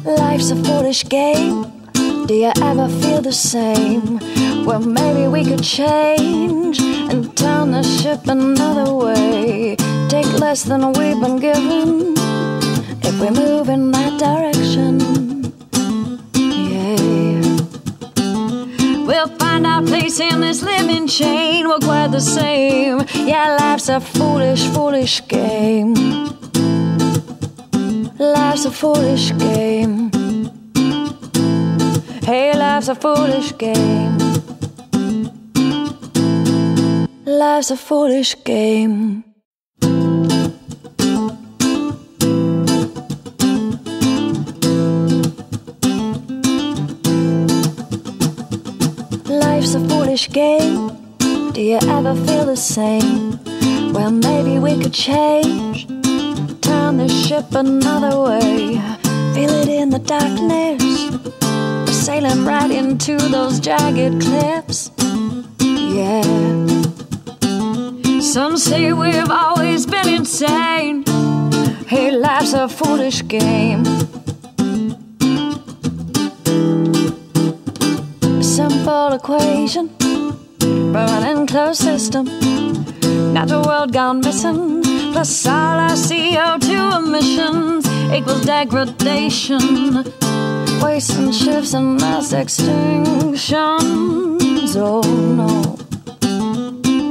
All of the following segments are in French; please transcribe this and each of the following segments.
Life's a foolish game. Do you ever feel the same? Well, maybe we could change and turn the ship another way. Take less than we've been given if we move in that direction. Yeah. We'll find our place in this living chain. We're quite the same. Yeah, life's a foolish, foolish game. Life's a foolish game. Hey, life's a foolish game. Life's a foolish game. Life's a foolish game. Do you ever feel the same? Well, maybe we could change, turn the ship another way. Feel it in the darkness. We're sailing right into those jagged cliffs. Yeah. Some say we've always been insane. Hey, life's a foolish game. Simple equation, burning closed system. Natural world gone missing, plus all our CO2 emissions equals degradation. Wasting shifts and mass extinctions. Oh no.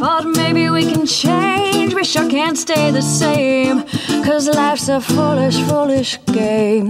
But maybe we can change. We sure can't stay the same, 'cause life's a foolish, foolish game.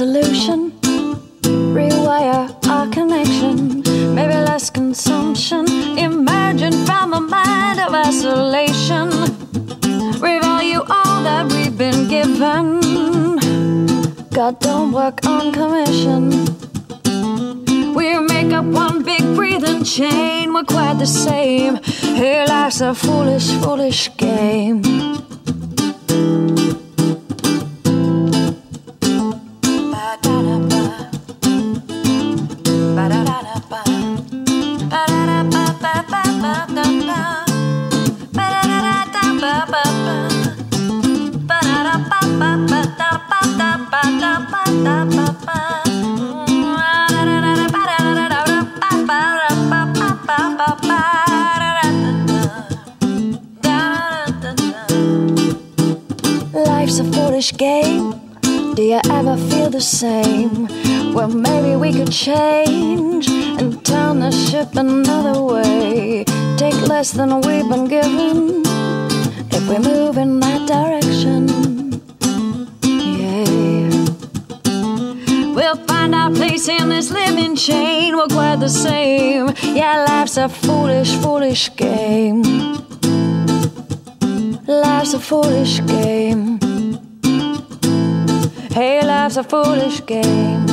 Solution, rewire our connection. Maybe less consumption, emerging from a mind of isolation. Revalue all that we've been given. God don't work on commission. We make up one big breathing chain. We're quite the same. Hey, life's a foolish, foolish game. Life's a foolish game. Do you ever feel the same? Well, maybe we could change and turn the ship another way. Take less than we've been given if we move in that direction. Yeah. We'll find our place in this living chain. We're quite the same. Yeah, life's a foolish, foolish game. Life's a foolish game. Hey, life's a foolish game.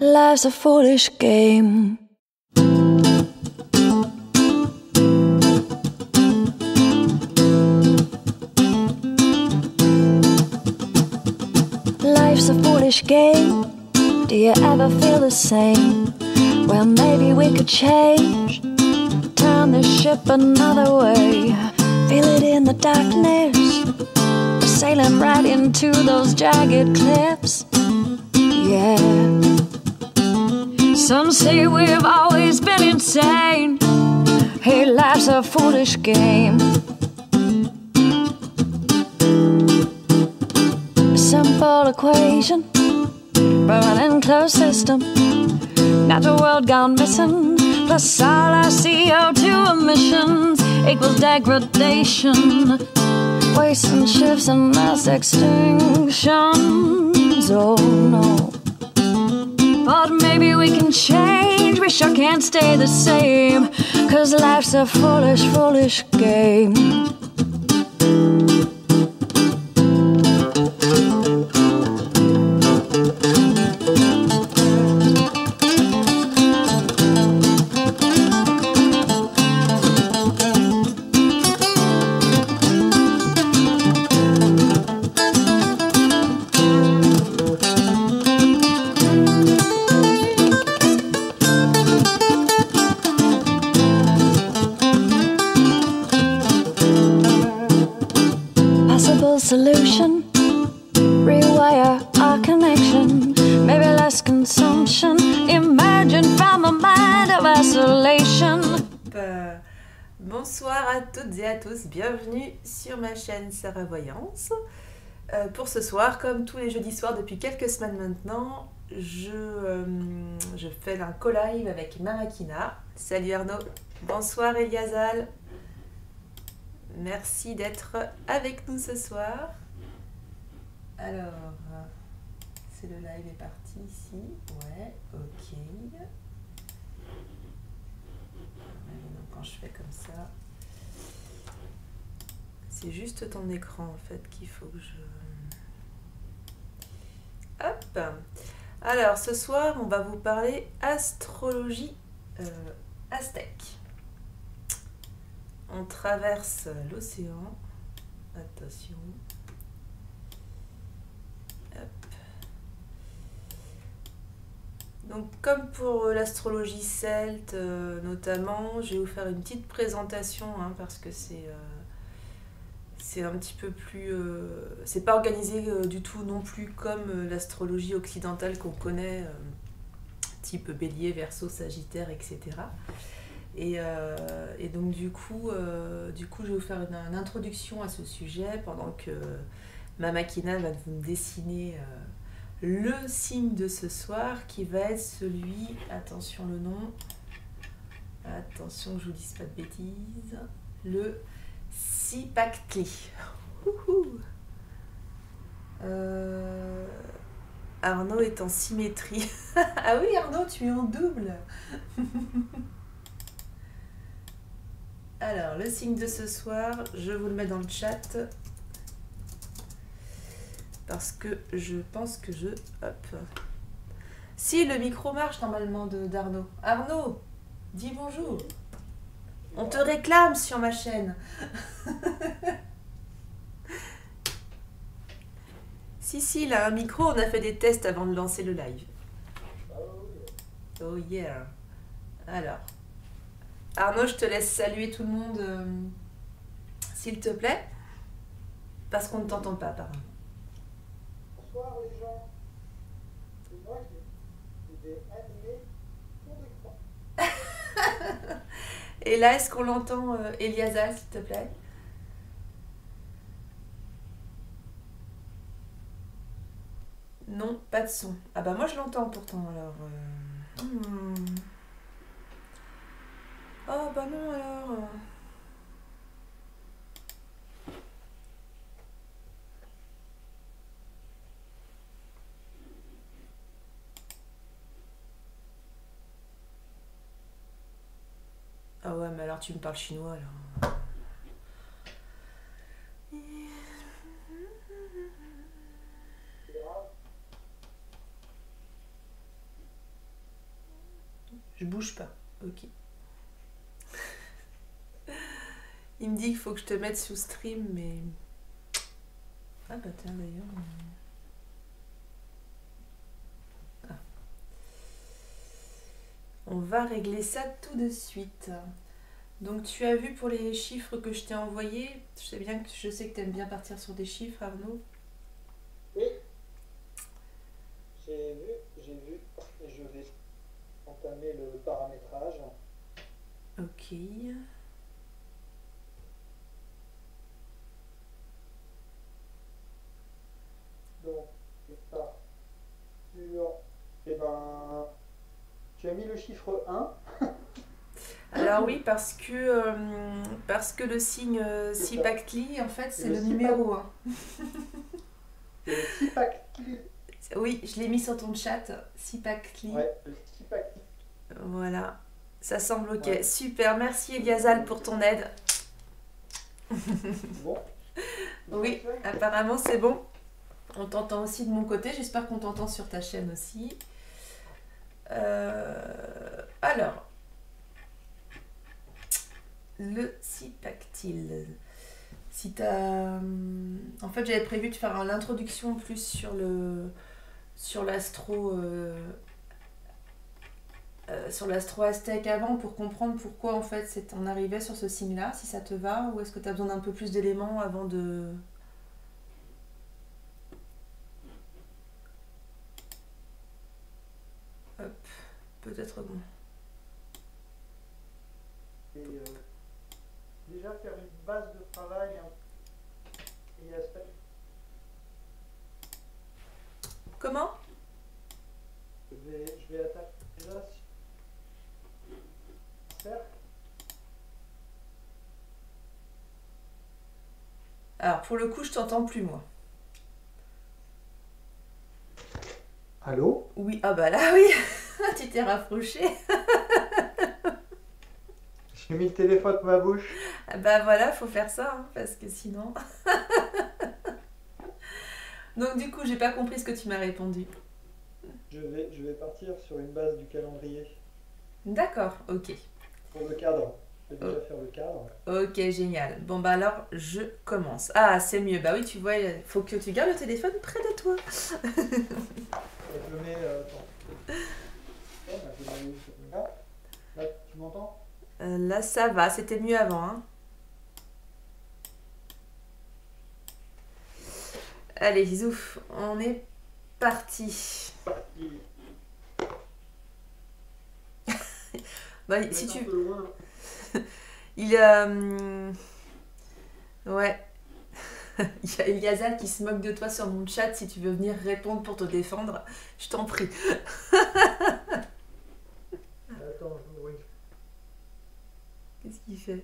Life's a foolish game. Life's a foolish game. Do you ever feel the same? Well, maybe we could change, turn the ship another way. Feel it in the darkness. We're sailing right into those jagged cliffs. Yeah. Some say we've always been insane. Hey, life's a foolish game. Simple equation, burning closed system. Natural world gone missing, plus all our CO2 emissions equals degradation. Wasting shifts and mass extinctions. Oh no. But maybe we can change. We sure can't stay the same. 'Cause life's a foolish, foolish game. Solution, rewire our connection, maybe less consumption, imagine from a mind of isolation. Bonsoir à toutes et à tous, bienvenue sur ma chaîne Sarah Voyance. Pour ce soir, comme tous les jeudis soirs depuis quelques semaines maintenant, je fais un co-live avec Mamakina. Salut Arnaud, bonsoir Eliazal. Merci d'être avec nous ce soir. Alors, c'est le live est parti ici. Ouais, ok. Maintenant, quand je fais comme ça, c'est juste ton écran en fait qu'il faut que je... Hop. Alors, ce soir, on va vous parler astrologie aztèque. On traverse l'océan. Attention. Hop. Donc, comme pour l'astrologie celte, notamment, je vais vous faire une petite présentation parce que c'est un petit peu plus... c'est pas organisé du tout non plus comme l'astrologie occidentale qu'on connaît, type Bélier, Verseau, Sagittaire, etc. Et donc du coup, je vais vous faire une introduction à ce sujet pendant que Mamakina va vous dessiner le signe de ce soir qui va être celui, attention le nom, attention que je vous dise pas de bêtises, le Cipactli. Arnaud est en symétrie. Ah oui Arnaud, tu es en double. Alors, le signe de ce soir, je vous le mets dans le chat parce que je pense que je... Hop. Si, le micro marche normalement d'Arnaud. Arnaud, dis bonjour. On te réclame sur ma chaîne. Si, il a un micro, on a fait des tests avant de lancer le live. Oh yeah. Alors... Arnaud, je te laisse saluer tout le monde, s'il te plaît, parce qu'on ne t'entend pas, apparemment. Bonsoir les gens. C'est moi qui vais animer ton écran. Et là, est-ce qu'on l'entend, Eliasa, s'il te plaît? Non, pas de son. Ah bah moi je l'entends pourtant, alors... Oh bah non alors. Ah ouais mais alors tu me parles chinois alors. Je bouge pas, ok. Il me dit qu'il faut que je te mette sous stream, mais... Ah bah tiens d'ailleurs... Ah. On va régler ça tout de suite. Donc tu as vu pour les chiffres que je t'ai envoyés, je sais que tu aimes bien partir sur des chiffres, Arnaud. Oui. J'ai vu. Et je vais entamer le paramétrage. Ok. Donc, ça, sur... Eh ben, tu as mis le chiffre 1. Alors oui, parce que le signe Sipactli, en fait, c'est le numéro 1. C'est le Sipactli. Oui, je l'ai mis sur ton chat, Sipactli. Ouais, le Sipactli. Voilà, ça semble ok. Ouais. Super, merci Eliasal pour ton aide. Bon. Oui, apparemment c'est bon. On t'entend aussi de mon côté, j'espère qu'on t'entend sur ta chaîne aussi. Alors, le Sipactile. Si t'as... En fait, j'avais prévu de faire l'introduction plus sur l'astro aztèque avant pour comprendre pourquoi en fait on arrivait sur ce signe-là, si ça te va, ou est-ce que tu as besoin d'un peu plus d'éléments avant de... Hop, peut-être bon. Et déjà faire une base de travail et aspect. Comment? Je vais attaquer déjà sur cercle. Alors pour le coup, je t'entends plus moi. Allô? Oui, ah bah là oui, tu t'es rapproché. J'ai mis le téléphone à ma bouche. Ah bah voilà, faut faire ça, hein, parce que sinon... Donc du coup, j'ai pas compris ce que tu m'as répondu. Je vais partir sur une base du calendrier. D'accord, ok. Pour le cadre. Je vais déjà faire le cadre. Ok, génial. Bon bah alors, je commence. Ah, c'est mieux. Bah oui, tu vois, il faut que tu gardes le téléphone près de toi. Je le mets... attends. Oh, bah, je le mets là. Là, tu m'entends? Là, ça va. C'était mieux avant, hein. Allez, zouf, on est parti. Bah, si tu... Il ouais. Il y a Eliasal qui se moque de toi sur mon chat. Si tu veux venir répondre pour te défendre, je t'en prie. Attends, je m'ouvre une... Qu'est-ce qu'il fait?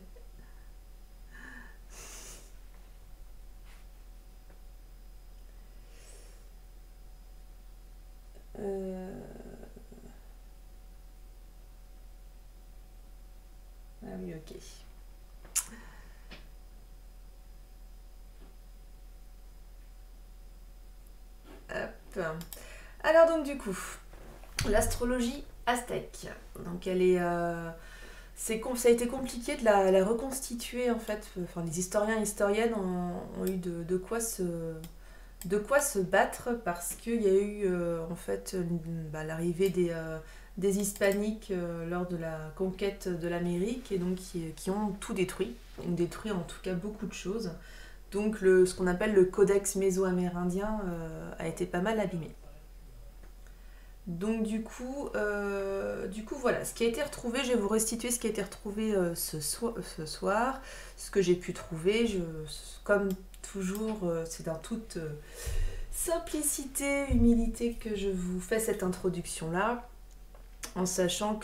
Ah oui, ok. Hop. Alors donc du coup, l'astrologie aztèque. Donc elle est... ça a été compliqué de la reconstituer en fait. Enfin, les historiens et historiennes ont eu de quoi se battre parce qu'il y a eu en fait l'arrivée des hispaniques lors de la conquête de l'Amérique et donc qui ont tout détruit. Ont détruit en tout cas beaucoup de choses. Donc ce qu'on appelle le codex mésoamérindien a été pas mal abîmé. Donc du coup voilà, ce qui a été retrouvé, je vais vous restituer ce qui a été retrouvé ce soir, ce que j'ai pu trouver, comme toujours, c'est dans toute simplicité, humilité que je vous fais cette introduction-là, en sachant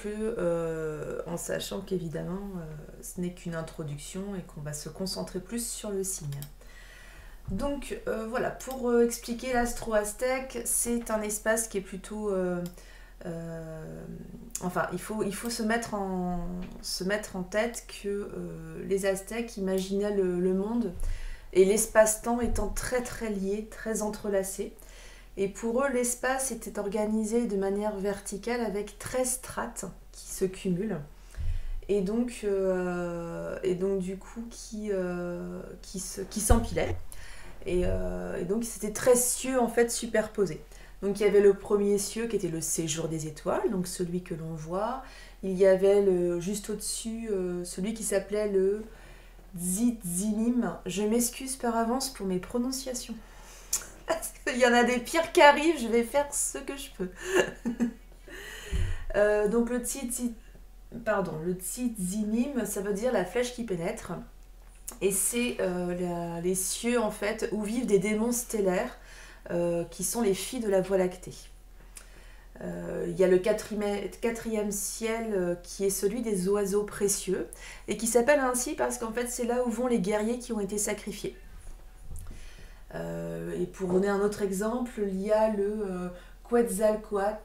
qu'évidemment ce n'est qu'une introduction et qu'on va se concentrer plus sur le signe. Donc voilà, pour expliquer l'astro-aztèque, c'est un espace qui est plutôt... enfin, il faut se mettre en tête que les Aztèques imaginaient le monde et l'espace-temps étant très très liés, très entrelacés. Et pour eux, l'espace était organisé de manière verticale avec 13 strates qui se cumulent. Et donc du coup, qui s'empilaient. Et donc c'était 13 cieux en fait superposés. Donc il y avait le premier cieux qui était le séjour des étoiles, donc celui que l'on voit. Il y avait juste au-dessus celui qui s'appelait le Tzitzimim. Je m'excuse par avance pour mes prononciations. Il y en a des pires qui arrivent, je vais faire ce que je peux. Donc le Tzitzimim, ça veut dire la flèche qui pénètre. Et c'est les cieux en fait où vivent des démons stellaires qui sont les filles de la Voie lactée. Il y a le quatrième ciel qui est celui des oiseaux précieux et qui s'appelle ainsi parce qu'en fait c'est là où vont les guerriers qui ont été sacrifiés. Et pour donner un autre exemple, il y a le Quetzalcoatl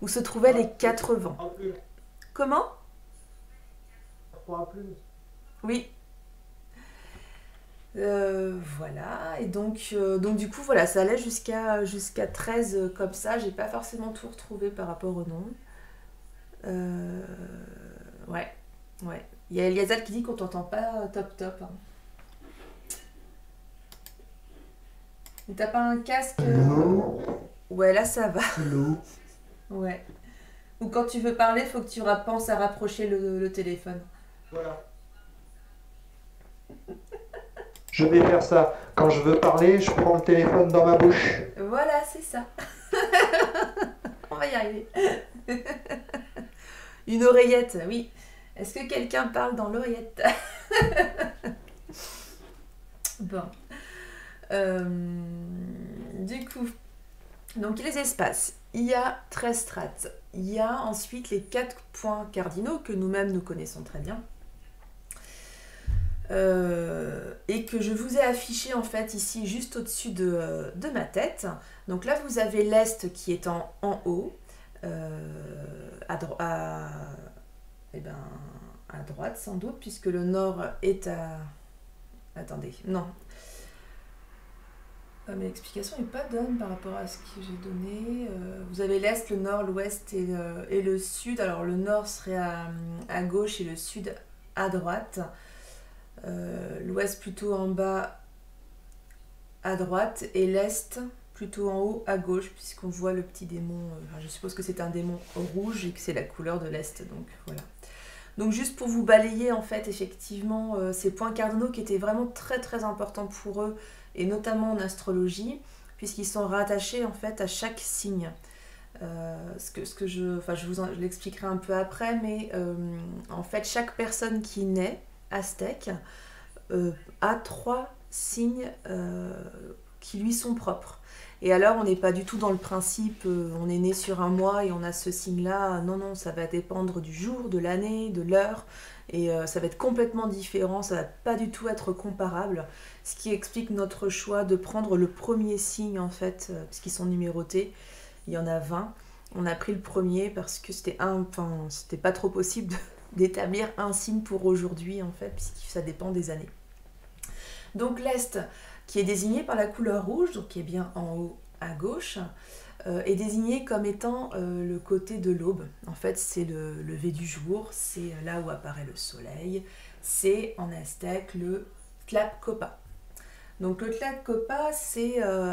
où se trouvaient les 4 vents. Comment? Oui. Voilà, et donc du coup, voilà, ça allait jusqu'à 13 comme ça. J'ai pas forcément tout retrouvé par rapport au nom. Ouais. Il y a Eliazal qui dit qu'on t'entend pas top. Hein. Mais t'as pas un casque Ouais, là ça va. Ouais. Ou quand tu veux parler, faut que tu penses à rapprocher le téléphone. Voilà. Je vais faire ça. Quand je veux parler, je prends le téléphone dans ma bouche. Voilà, c'est ça. On va y arriver. Une oreillette, oui. Est-ce que quelqu'un parle dans l'oreillette? Bon. Du coup, donc les espaces. Il y a 13 strates. Il y a ensuite les 4 points cardinaux que nous-mêmes nous connaissons très bien. Et que je vous ai affiché en fait ici juste au-dessus de ma tête. Donc là vous avez l'est qui est en haut, à droite sans doute, puisque le nord est à... Attendez, non. Mais l'explication n'est pas bonne par rapport à ce que j'ai donné. Vous avez l'est, le nord, l'ouest et le sud. Alors le nord serait à gauche et le sud à droite. L'ouest plutôt en bas à droite et l'est plutôt en haut à gauche, puisqu'on voit le petit démon, je suppose que c'est un démon rouge et que c'est la couleur de l'est, donc voilà. Donc juste pour vous balayer en fait effectivement ces points cardinaux qui étaient vraiment très très importants pour eux, et notamment en astrologie, puisqu'ils sont rattachés en fait à chaque signe. Je l'expliquerai un peu après, mais en fait chaque personne qui naît aztèque a 3 signes qui lui sont propres. Et alors on n'est pas du tout dans le principe on est né sur un mois et on a ce signe là, non, ça va dépendre du jour, de l'année, de l'heure, et ça va être complètement différent, ça va pas du tout être comparable, ce qui explique notre choix de prendre le premier signe en fait, puisqu'ils sont numérotés, il y en a 20, on a pris le premier parce que c'était pas trop possible d'établir un signe pour aujourd'hui en fait, puisque ça dépend des années. Donc l'est, qui est désigné par la couleur rouge, donc qui est bien en haut à gauche, est désigné comme étant le côté de l'aube. En fait, c'est le lever du jour, c'est là où apparaît le soleil, c'est en aztèque le Tlacopa. Donc le Tlacopa,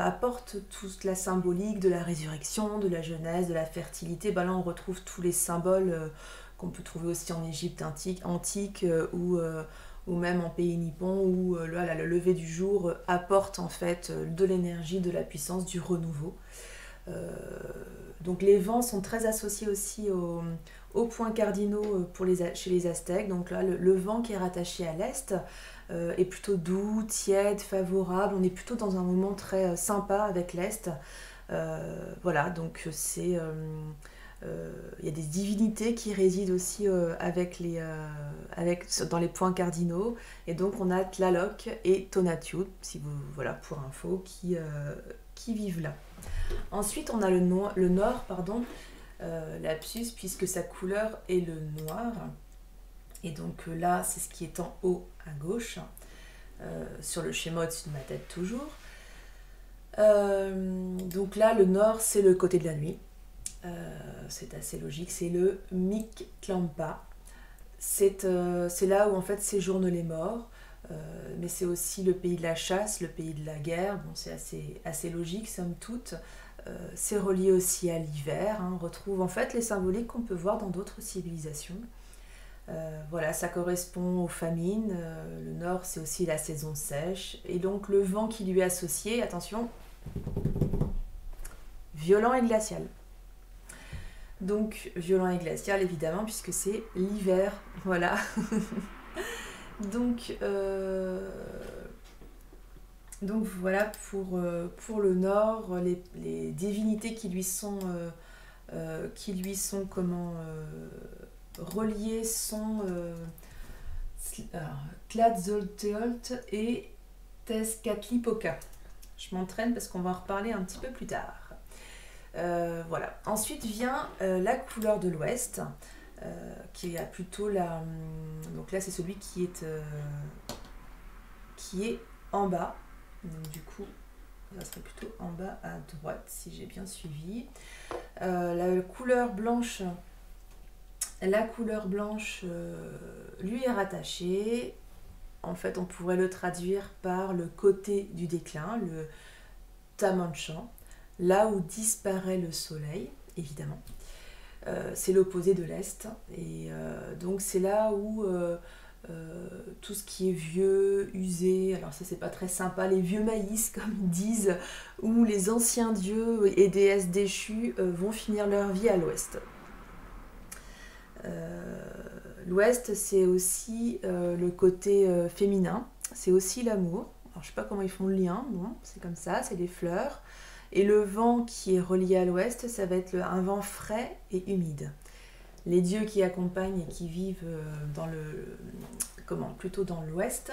apporte toute la symbolique de la résurrection, de la jeunesse, de la fertilité. Là, on retrouve tous les symboles qu'on peut trouver aussi en Égypte antique ou même en pays nippon, où le lever du jour apporte en fait de l'énergie, de la puissance, du renouveau. Donc les vents sont très associés aussi aux points cardinaux chez les Aztèques. Donc là, le vent qui est rattaché à l'est est plutôt doux, tiède, favorable. On est plutôt dans un moment très sympa avec l'est. Voilà, donc c'est... il y a des divinités qui résident aussi dans les points cardinaux, et donc on a Tlaloc et Tonatiuh, voilà, pour info, qui vivent là. Ensuite on a le nord, lapsus, puisque sa couleur est le noir, et donc là c'est ce qui est en haut à gauche, sur le schéma au-dessus de ma tête toujours. Donc là le nord c'est le côté de la nuit. C'est assez logique, c'est le Mictlampa. C'est là où en fait séjournent les morts, mais c'est aussi le pays de la chasse, le pays de la guerre. Bon, c'est assez logique somme toute. C'est relié aussi à l'hiver, hein. On retrouve en fait les symboliques qu'on peut voir dans d'autres civilisations. Voilà, ça correspond aux famines. Le nord, c'est aussi la saison sèche, et donc le vent qui lui est associé, attention, violent et glacial. Donc violent et glacial évidemment, puisque c'est l'hiver, voilà. Donc Donc voilà pour le Nord, les divinités qui lui sont comment reliées sont Tlazolteotl et Tezcatlipoca. Je m'entraîne parce qu'on va en reparler un petit peu plus tard. Voilà. Ensuite vient la couleur de l'Ouest, qui a plutôt la... Donc là c'est celui qui est en bas. Donc, du coup, ça serait plutôt en bas à droite, si j'ai bien suivi. La couleur blanche lui est rattachée. En fait, on pourrait le traduire par le côté du déclin, le Tamanchan, là où disparaît le soleil, évidemment. C'est l'opposé de l'Est. Et donc, c'est là où... tout ce qui est vieux, usé, alors ça c'est pas très sympa, les vieux maïs comme ils disent, où les anciens dieux et déesses déchus vont finir leur vie à l'ouest. L'ouest c'est aussi le côté féminin, c'est aussi l'amour. Alors je sais pas comment ils font le lien, bon c'est comme ça, c'est les fleurs. Et le vent qui est relié à l'ouest, ça va être un vent frais et humide. Les dieux qui accompagnent et qui vivent plutôt dans l'ouest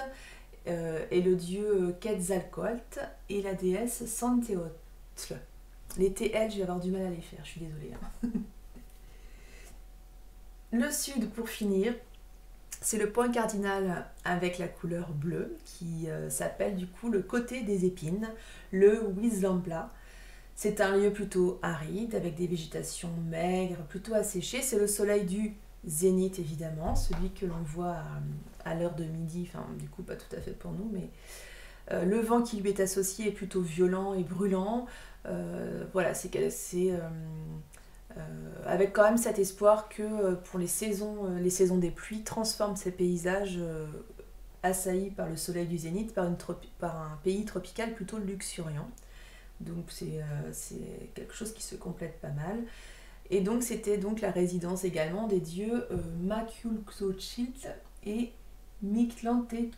est le dieu Quetzalcoatl et la déesse Santeotl. Les TL, je vais avoir du mal à les faire, je suis désolée. Le sud, pour finir, c'est le point cardinal avec la couleur bleue qui s'appelle du coup le côté des épines, le Wislamla. C'est un lieu plutôt aride, avec des végétations maigres, plutôt asséchées. C'est le soleil du zénith, évidemment, celui que l'on voit à l'heure de midi, enfin, du coup, pas tout à fait pour nous, mais le vent qui lui est associé est plutôt violent et brûlant. Voilà, c'est avec quand même cet espoir que pour les saisons des pluies, transforment ces paysages assaillis par le soleil du zénith, par un pays tropical plutôt luxuriant. Donc c'est quelque chose qui se complète pas mal. Et donc c'était donc la résidence également des dieux Makulxochitl et Mictlantecutli.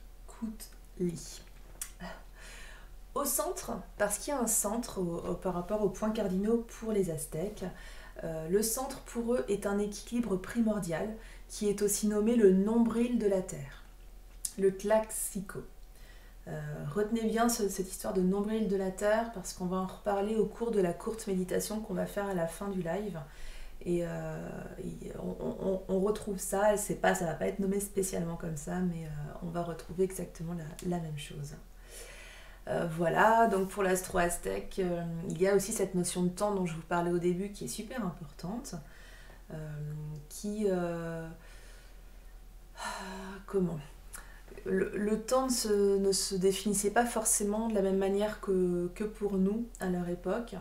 Au centre, parce qu'il y a un centre par rapport aux points cardinaux pour les Aztèques, le centre pour eux est un équilibre primordial qui est aussi nommé le nombril de la Terre, le Tlaxico. Retenez bien cette histoire de nombril de la Terre parce qu'on va en reparler au cours de la courte méditation qu'on va faire à la fin du live. Et on retrouve ça, ça va pas être nommé spécialement comme ça, mais on va retrouver exactement la même chose. Voilà, donc pour l'astro-aztèque, il y a aussi cette notion de temps dont je vous parlais au début qui est super importante, le temps ne se définissait pas forcément de la même manière que pour nous à leur époque.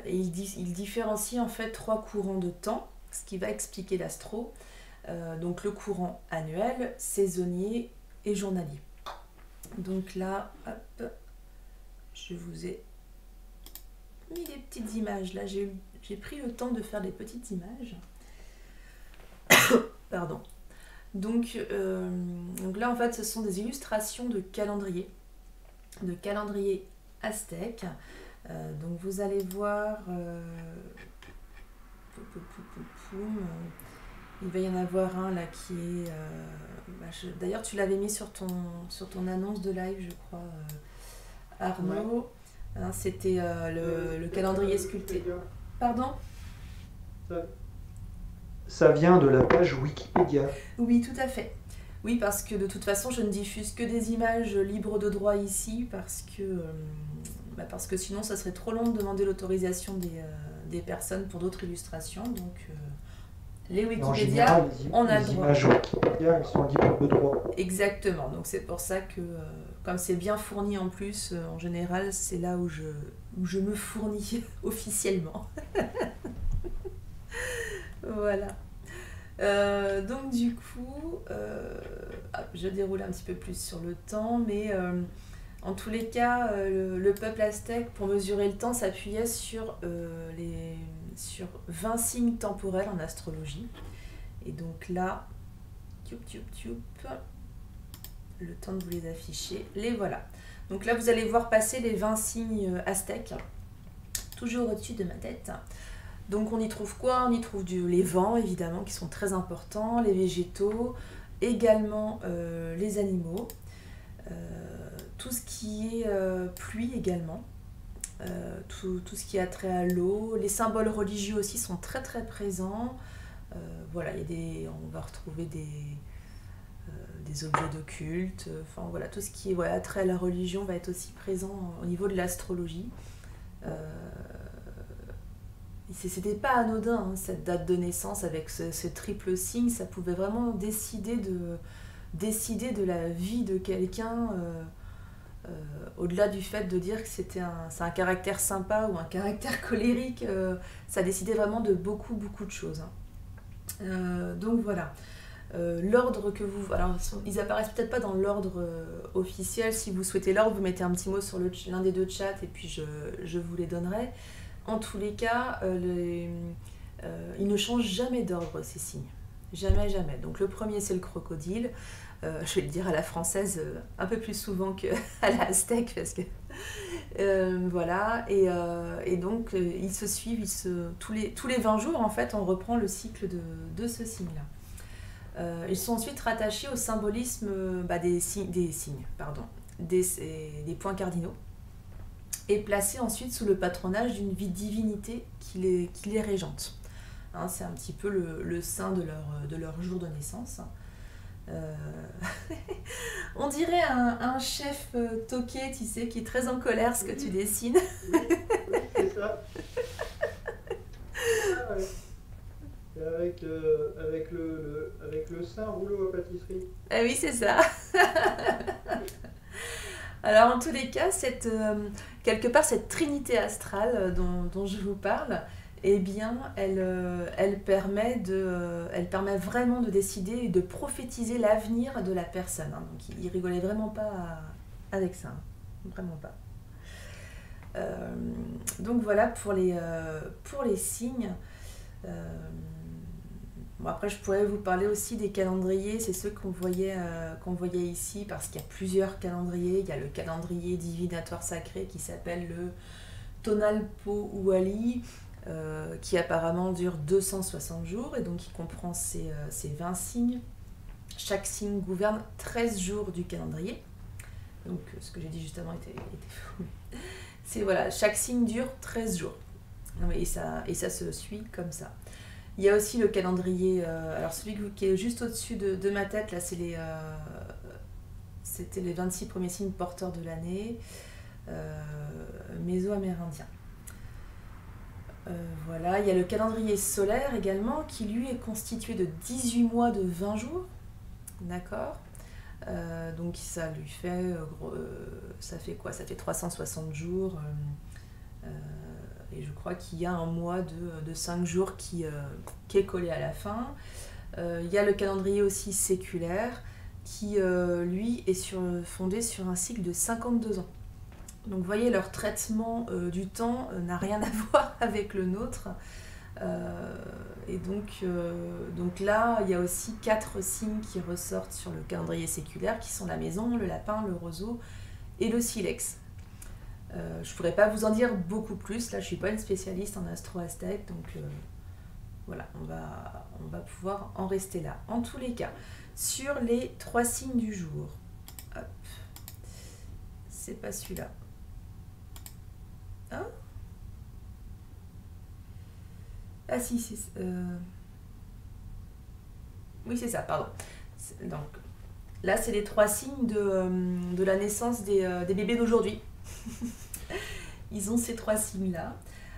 Et il différencie en fait 3 courants de temps, ce qui va expliquer l'astro. Donc le courant annuel, saisonnier et journalier. Donc là, hop, je vous ai mis des petites images. Là, j'ai pris le temps de faire des petites images. Pardon. Donc là, en fait, ce sont des illustrations de calendrier aztèque. Donc vous allez voir, il va y en avoir un là qui est... d'ailleurs, tu l'avais mis sur ton annonce de live, je crois, Arnaud. Ouais. Hein, c'était le calendrier sculpté. Pardon ? Ça vient de la page Wikipédia. Oui, tout à fait. Oui, parce que de toute façon, je ne diffuse que des images libres de droit ici, parce que sinon, ça serait trop long de demander l'autorisation des personnes pour d'autres illustrations. Donc, les Wikipédia, on a le droit. Les images Wikipédia, elles sont libres de droit. Exactement. Donc, c'est pour ça que, comme c'est bien fourni en plus, en général, c'est là où je me fournis officiellement. Voilà. Donc du coup, je déroule un petit peu plus sur le temps, mais en tous les cas, le peuple aztèque, pour mesurer le temps, s'appuyait sur 20 signes temporels en astrologie. Et donc là, le temps de vous les afficher. Les voilà. Donc là, vous allez voir passer les 20 signes aztèques, toujours au-dessus de ma tête. Donc on y trouve quoi? On y trouve les vents, évidemment, qui sont très importants, les végétaux, également les animaux, tout ce qui est pluie également, tout ce qui a trait à l'eau. Les symboles religieux aussi sont très très présents. Voilà, on va retrouver des objets de culte, enfin voilà, tout ce qui est trait à la religion va être aussi présent au niveau de l'astrologie. C'était pas anodin, hein, cette date de naissance avec ce triple signe, ça pouvait vraiment décider de la vie de quelqu'un, au-delà du fait de dire que c'est un caractère sympa ou un caractère colérique, ça décidait vraiment de beaucoup de choses. Hein. Donc voilà. L'ordre que vous... Alors, ils apparaissent peut-être pas dans l'ordre officiel. Si vous souhaitez l'ordre, vous mettez un petit mot sur l'un des deux chats et puis je vous les donnerai. En tous les cas, ils ne changent jamais d'ordre, ces signes. Jamais, jamais. Donc le premier, c'est le crocodile. Je vais le dire à la française un peu plus souvent qu'à la aztèque, parce que... voilà. Et donc, ils se suivent. Tous les 20 jours, en fait, on reprend le cycle de ce signe-là. Ils sont ensuite rattachés au symbolisme des points cardinaux et placés ensuite sous le patronage d'une divinité qui les régente. Hein, c'est un petit peu le saint de leur jour de naissance. On dirait un chef toqué, tu sais, qui est très en colère ce que tu dessines. Oui, c'est ça. Ah, ouais. Avec le sein rouleau à pâtisserie. Ah oui, c'est ça. Alors, en tous les cas, quelque part, cette trinité astrale dont je vous parle, eh bien, elle permet vraiment de décider et de prophétiser l'avenir de la personne. Hein. Donc, il rigolait vraiment pas avec ça. Hein. Vraiment pas. Donc, voilà pour les signes. Bon, après, je pourrais vous parler aussi des calendriers, c'est ceux qu'on voyait ici, parce qu'il y a plusieurs calendriers. Il y a le calendrier divinatoire sacré qui s'appelle le Tonalpohualli, qui apparemment dure 260 jours, et donc il comprend ces 20 signes. Chaque signe gouverne 13 jours du calendrier. Donc ce que j'ai dit juste avant était faux. C'est voilà, chaque signe dure 13 jours. Et ça se suit comme ça. Il y a aussi le calendrier, alors celui qui est juste au-dessus de ma tête, là c'était les 26 premiers signes porteurs de l'année, méso-amérindien. Voilà, il y a le calendrier solaire également, qui lui est constitué de 18 mois de 20 jours, d'accord. Donc ça lui fait, ça fait quoi? Ça fait 360 jours. Et je crois qu'il y a un mois de 5 jours qui est collé à la fin. Il y a le calendrier aussi séculaire qui, lui, est fondé sur un cycle de 52 ans. Donc vous voyez, leur traitement du temps n'a rien à voir avec le nôtre. Et donc là, il y a aussi 4 signes qui ressortent sur le calendrier séculaire, qui sont la maison, le lapin, le roseau et le silex. Je ne pourrais pas vous en dire beaucoup plus, là je ne suis pas une spécialiste en astro-aztèque, donc voilà, on va pouvoir en rester là. En tous les cas, sur les 3 signes du jour, hop, c'est pas celui-là. Hein? Ah si, oui c'est ça, pardon. Donc, là c'est les 3 signes de la naissance des bébés d'aujourd'hui. Ils ont ces 3 signes-là.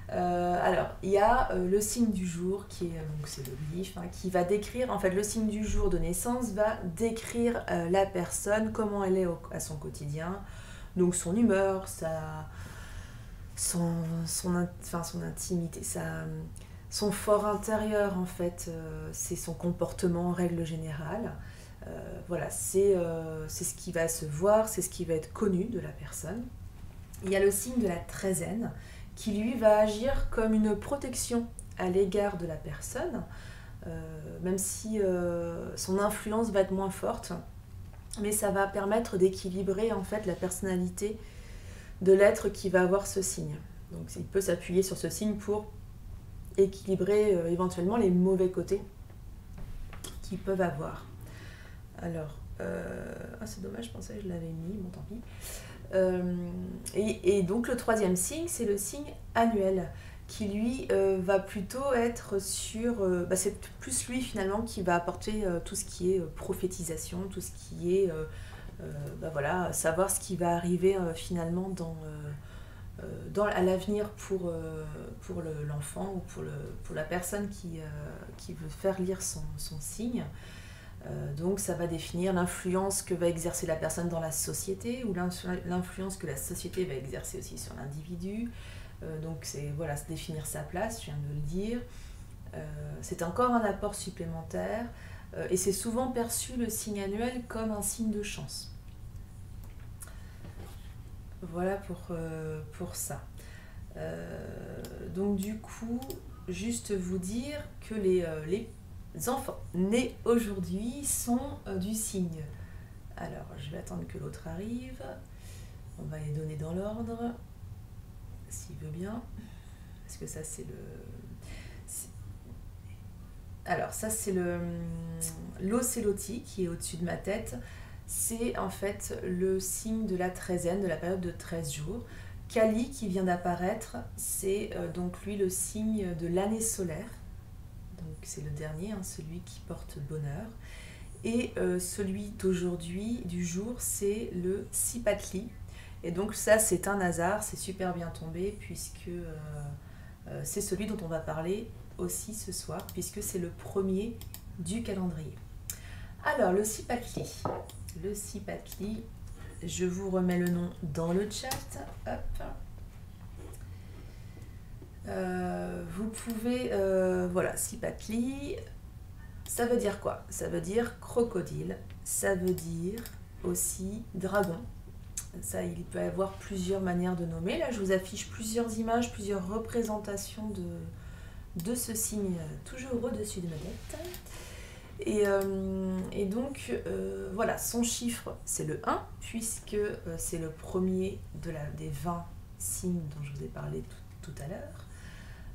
Alors, il y a le signe du jour, qui est, donc c'est le glyphe, hein, qui va décrire, en fait, le signe du jour de naissance va décrire la personne, comment elle est à son quotidien, donc son humeur, son intimité, son fort intérieur, en fait, c'est son comportement en règle générale. Voilà, c'est ce qui va se voir, c'est ce qui va être connu de la personne. Il y a le signe de la treizaine qui lui va agir comme une protection à l'égard de la personne, même si son influence va être moins forte. mais ça va permettre d'équilibrer en fait la personnalité de l'être qui va avoir ce signe. Donc il peut s'appuyer sur ce signe pour équilibrer éventuellement les mauvais côtés qu'ils peuvent avoir. Alors, c'est dommage, je pensais que je l'avais mis, bon tant pis. Et donc le troisième signe, c'est le signe annuel, qui lui va plutôt être sur... c'est plus lui finalement qui va apporter tout ce qui est prophétisation, tout ce qui est voilà, savoir ce qui va arriver finalement à l'avenir pour l'enfant ou pour la personne qui veut faire lire son signe. Donc ça va définir l'influence que va exercer la personne dans la société ou l'influence que la société va exercer aussi sur l'individu. Donc c'est voilà, définir sa place, je viens de le dire. C'est encore un apport supplémentaire et c'est souvent perçu le signe annuel comme un signe de chance. Voilà pour ça. Donc du coup, juste vous dire que les enfants nés aujourd'hui sont du signe. Alors, je vais attendre que l'autre arrive. On va les donner dans l'ordre, s'il veut bien. Parce que ça, c'est alors, ça, c'est l'océlotie qui est au-dessus de ma tête. C'est en fait le signe de la treizaine, de la période de 13 jours. Kali, qui vient d'apparaître, c'est donc lui le signe de l'année solaire. Donc c'est le dernier, celui qui porte bonheur. Et celui d'aujourd'hui, du jour, c'est le Sipatli. Et donc ça, c'est un hasard, c'est super bien tombé, puisque c'est celui dont on va parler aussi ce soir, puisque c'est le premier du calendrier. Alors, le Sipatli. Le Sipatli, je vous remets le nom dans le chat. Hop. Vous pouvez, voilà, Sipatli, ça veut dire quoi? Ça veut dire crocodile, ça veut dire aussi dragon. Ça, il peut y avoir plusieurs manières de nommer. Là, je vous affiche plusieurs images, plusieurs représentations de ce signe, toujours au-dessus de ma tête. Et donc, voilà, son chiffre, c'est le 1, puisque c'est le premier des 20 signes dont je vous ai parlé tout à l'heure.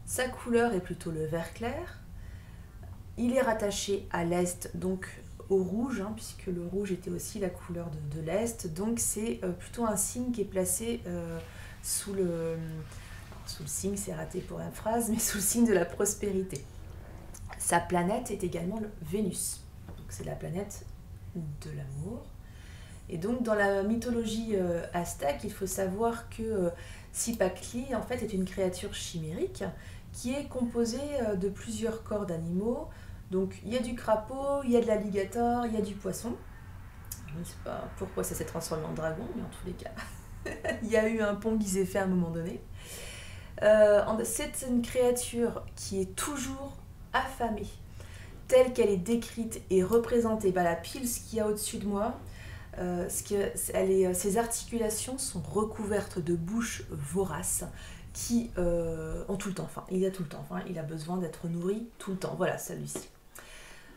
Sa couleur est plutôt le vert clair. Il est rattaché à l'Est, donc au rouge, puisque le rouge était aussi la couleur de l'Est. Donc c'est plutôt un signe qui est placé sous le signe, c'est raté pour la phrase, mais sous le signe de la prospérité. Sa planète est également Vénus. Donc c'est la planète de l'amour. Et donc dans la mythologie aztèque, il faut savoir que Sipatli en fait est une créature chimérique qui est composée de plusieurs corps d'animaux. Donc il y a du crapaud, il y a de l'alligator, il y a du poisson. Je ne sais pas pourquoi ça s'est transformé en dragon, mais en tous les cas, il y a eu un pont qui s'est fait à un moment donné. C'est une créature qui est toujours affamée, telle qu'elle est décrite et représentée. La pile, ce qu'il y a au-dessus de moi, ses articulations sont recouvertes de bouches voraces qui ont tout le temps faim. Il a tout le temps faim, il a besoin d'être nourri tout le temps. Voilà, celui-ci.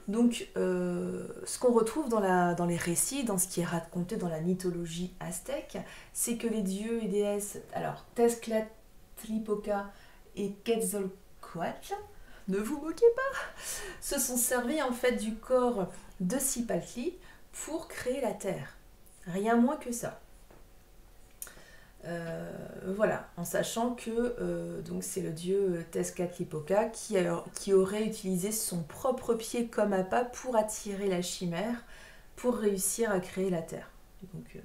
Donc, ce qu'on retrouve dans les récits, dans ce qui est raconté dans la mythologie aztèque, c'est que les dieux et déesses, alors Tezcatlipoca et Quetzalcoatl, ne vous moquez pas, se sont servis en fait du corps de Sipatli pour créer la terre. Rien moins que ça. Voilà, en sachant que donc c'est le dieu Tezcatlipoca qui aurait utilisé son propre pied comme appât pour attirer la chimère, pour réussir à créer la terre. Donc,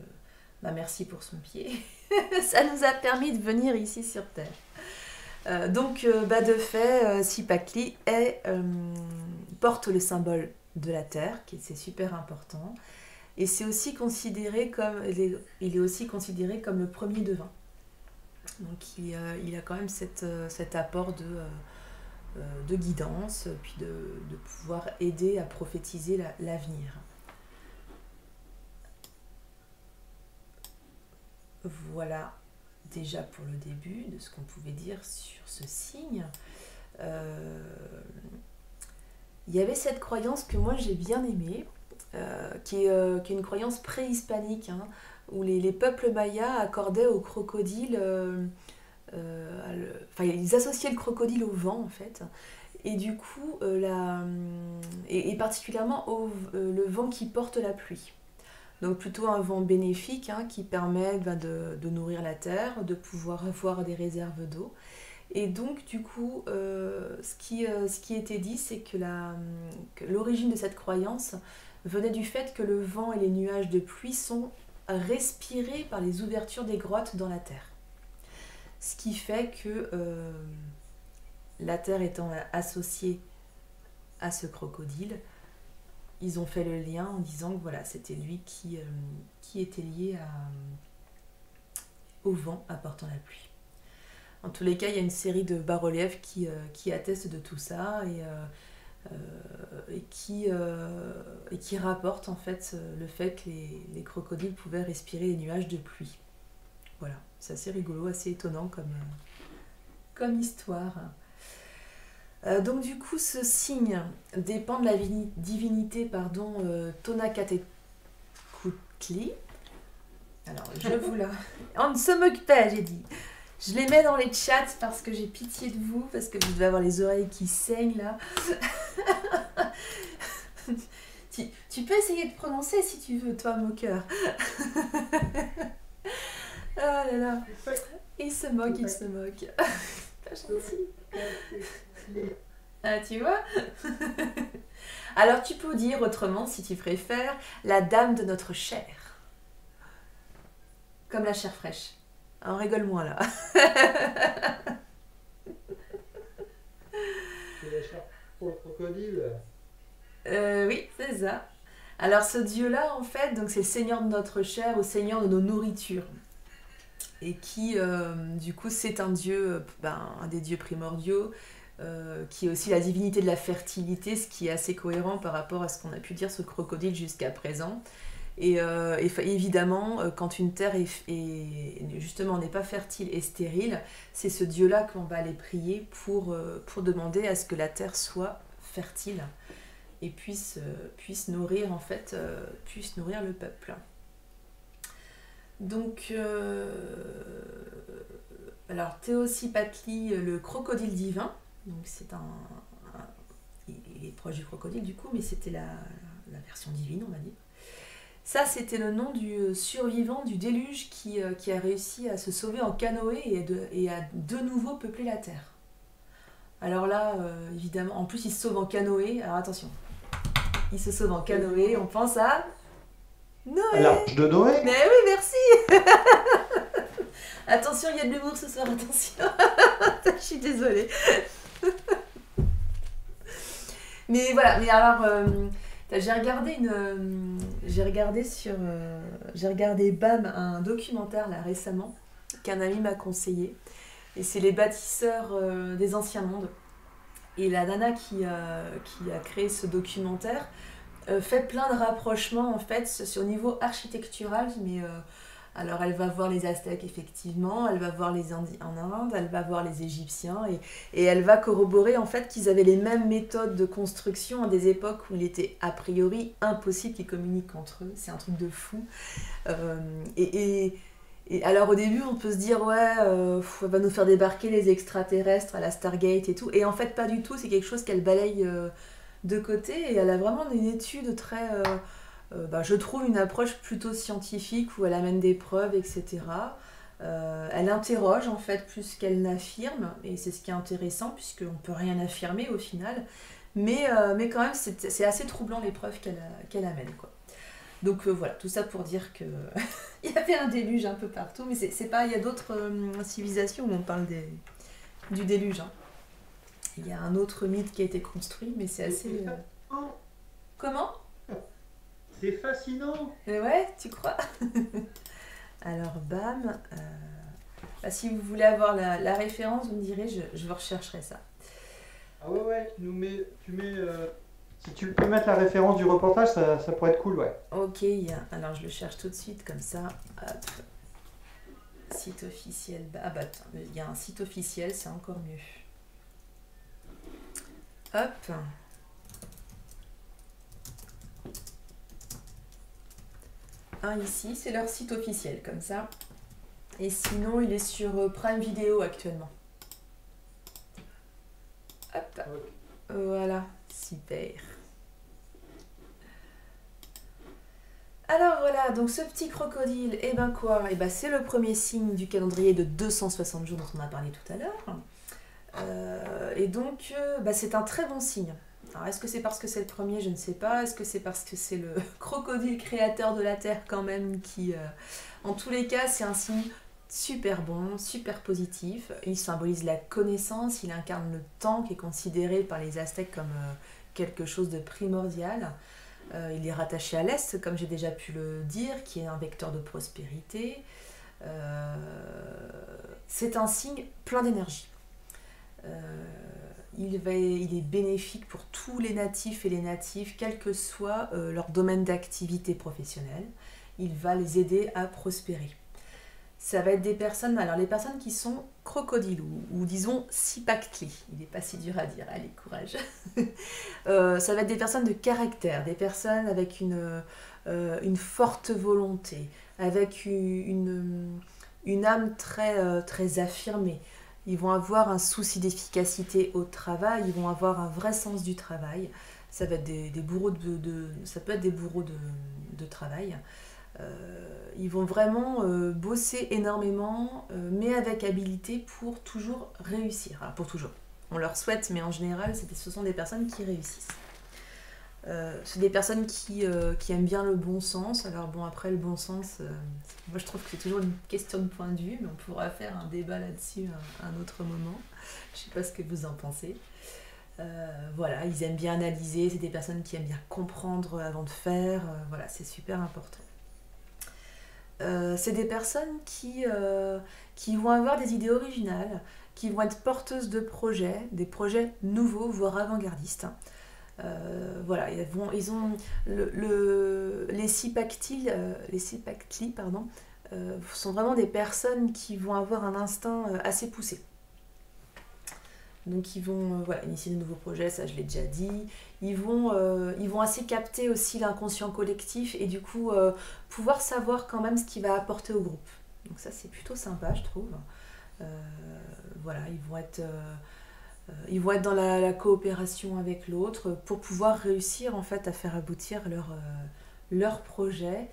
merci pour son pied. Ça nous a permis de venir ici sur Terre. Donc, de fait, Sipatli porte le symbole de la Terre, c'est super important. Et c'est aussi considéré il est aussi considéré comme le premier devin. Donc il a quand même cet apport de guidance, puis de pouvoir aider à prophétiser l'avenir. Voilà déjà pour le début de ce qu'on pouvait dire sur ce signe. Il y avait cette croyance que moi j'ai bien aimée, qui est une croyance préhispanique, hein, où les peuples mayas accordaient au crocodile, enfin ils associaient le crocodile au vent en fait, et du coup, et particulièrement le vent qui porte la pluie. Donc plutôt un vent bénéfique, hein, qui permet de nourrir la terre, de pouvoir avoir des réserves d'eau. Et donc du coup, ce qui était dit, c'est que l'origine de cette croyance venait du fait que le vent et les nuages de pluie sont respirés par les ouvertures des grottes dans la terre. Ce qui fait que la terre étant associée à ce crocodile, ils ont fait le lien en disant que voilà, c'était lui qui était lié au vent apportant la pluie. En tous les cas, il y a une série de bas-reliefs qui attestent de tout ça et qui rapportent en fait le fait que les crocodiles pouvaient respirer les nuages de pluie. Voilà, c'est assez rigolo, assez étonnant comme histoire. Donc du coup, ce signe dépend de la divinité Tonakatekutli. Alors, je vous la... On ne se moque pas, j'ai dit. Je les mets dans les chats parce que j'ai pitié de vous, parce que vous devez avoir les oreilles qui saignent là. tu peux essayer de prononcer si tu veux, toi, moqueur. Oh là là. Il se moque. Pas gentil. Ah, tu vois. Alors tu peux dire autrement, si tu préfères, la dame de notre chair. Comme la chair fraîche. On rigole moins là. C'est la chair pour le crocodile. Oui, c'est ça. Alors ce dieu-là, en fait, donc c'est le seigneur de notre chair ou seigneur de nos nourritures. Et qui, du coup, c'est un dieu, un des dieux primordiaux, qui est aussi la divinité de la fertilité, ce qui est assez cohérent par rapport à ce qu'on a pu dire sur le crocodile jusqu'à présent. Et évidemment, quand une terre justement n'est pas fertile et stérile, c'est ce dieu-là qu'on va aller prier pour demander à ce que la terre soit fertile et puisse nourrir en fait, puisse nourrir le peuple. Donc, alors Teocipatli, le crocodile divin, donc c'est il est proche du crocodile du coup, mais c'était la version divine, on va dire. Ça, c'était le nom du survivant du déluge qui a réussi à se sauver en canoë et à de nouveau peupler la terre. Alors là, évidemment, en plus il se sauve en canoë, alors attention, il se sauve en canoë, on pense à Noé. L'arche de Noé. Mais oui, merci. Attention, il y a de l'humour ce soir, attention. Je suis désolée. Mais voilà, mais alors, j'ai regardé BAM, un documentaire là récemment qu'un ami m'a conseillé. Et c'est les bâtisseurs des anciens mondes. Et la nana qui a créé ce documentaire fait plein de rapprochements en fait sur le niveau architectural, mais alors elle va voir les Aztèques effectivement, elle va voir les Indiens en Inde, elle va voir les Égyptiens et elle va corroborer en fait qu'ils avaient les mêmes méthodes de construction à des époques où il était a priori impossible qu'ils communiquent entre eux, c'est un truc de fou. Et alors au début on peut se dire ouais, elle va nous faire débarquer les extraterrestres à la Stargate et tout, et en fait pas du tout, c'est quelque chose qu'elle balaye de côté, et elle a vraiment une étude très, je trouve une approche plutôt scientifique où elle amène des preuves, etc. Elle interroge en fait plus qu'elle n'affirme, et c'est ce qui est intéressant puisqu'on ne peut rien affirmer au final, mais quand même c'est assez troublant les preuves qu'elle amène, quoi. Donc voilà, tout ça pour dire que il y avait un déluge un peu partout, mais c'est pas, il y a d'autres civilisations où on parle du déluge, hein. Il y a un autre mythe qui a été construit, mais c'est assez... Comment ? C'est fascinant. Ouais, tu crois ? Alors, bam. Si vous voulez avoir la référence, vous me direz, je vous rechercherai ça. Ah ouais, tu mets... si tu peux mettre la référence du reportage, ça pourrait être cool, ouais. Ok, alors je le cherche tout de suite, comme ça. Hop. Site officiel. Ah bah attends, il y a un site officiel, c'est encore mieux. Hop. un ici, c'est leur site officiel, comme ça. Et sinon, il est sur Prime Video actuellement. Hop. Voilà, super. Alors voilà, donc ce petit crocodile, et ben quoi? Et ben c'est le premier signe du calendrier de 260 jours dont on a parlé tout à l'heure. Et donc, bah, c'est un très bon signe. Alors, est-ce que c'est parce que c'est le premier? Je ne sais pas. Est-ce que c'est parce que c'est le crocodile créateur de la Terre quand même qui... En tous les cas, c'est un signe super bon, super positif. Il symbolise la connaissance, il incarne le temps qui est considéré par les Aztèques comme quelque chose de primordial. Il est rattaché à l'Est, comme j'ai déjà pu le dire, qui est un vecteur de prospérité. C'est un signe plein d'énergie. Il est bénéfique pour tous les natifs et les natives, quel que soit leur domaine d'activité professionnelle. Il va les aider à prospérer. Ça va être des personnes, alors les personnes qui sont crocodiles ou disons Sipactli, il n'est pas si dur à dire, allez courage. Ça va être des personnes de caractère, des personnes avec une forte volonté, avec une âme très, très affirmée. Ils vont avoir un souci d'efficacité au travail, ils vont avoir un vrai sens du travail. Ça va être des bourreaux ça peut être des bourreaux de travail. Ils vont vraiment bosser énormément, mais avec habilité pour toujours réussir. Alors pour toujours, on leur souhaite, mais en général, ce sont des personnes qui réussissent. C'est des personnes qui aiment bien le bon sens. Alors bon, après le bon sens, moi je trouve que c'est toujours une question de point de vue, mais on pourra faire un débat là-dessus à un autre moment. Je ne sais pas ce que vous en pensez. Voilà, ils aiment bien analyser, c'est des personnes qui aiment bien comprendre avant de faire. Voilà, c'est super important. C'est des personnes qui vont avoir des idées originales, qui vont être porteuses de projets, des projets nouveaux, voire avant-gardistes. Voilà, ils ont les Sipactli, sont vraiment des personnes qui vont avoir un instinct assez poussé. Donc ils vont initier de nouveaux projets, ça je l'ai déjà dit. Ils vont assez capter aussi l'inconscient collectif et du coup pouvoir savoir quand même ce qu'il va apporter au groupe. Donc ça c'est plutôt sympa je trouve. Voilà, ils vont être dans la coopération avec l'autre pour pouvoir réussir en fait à faire aboutir leur projet.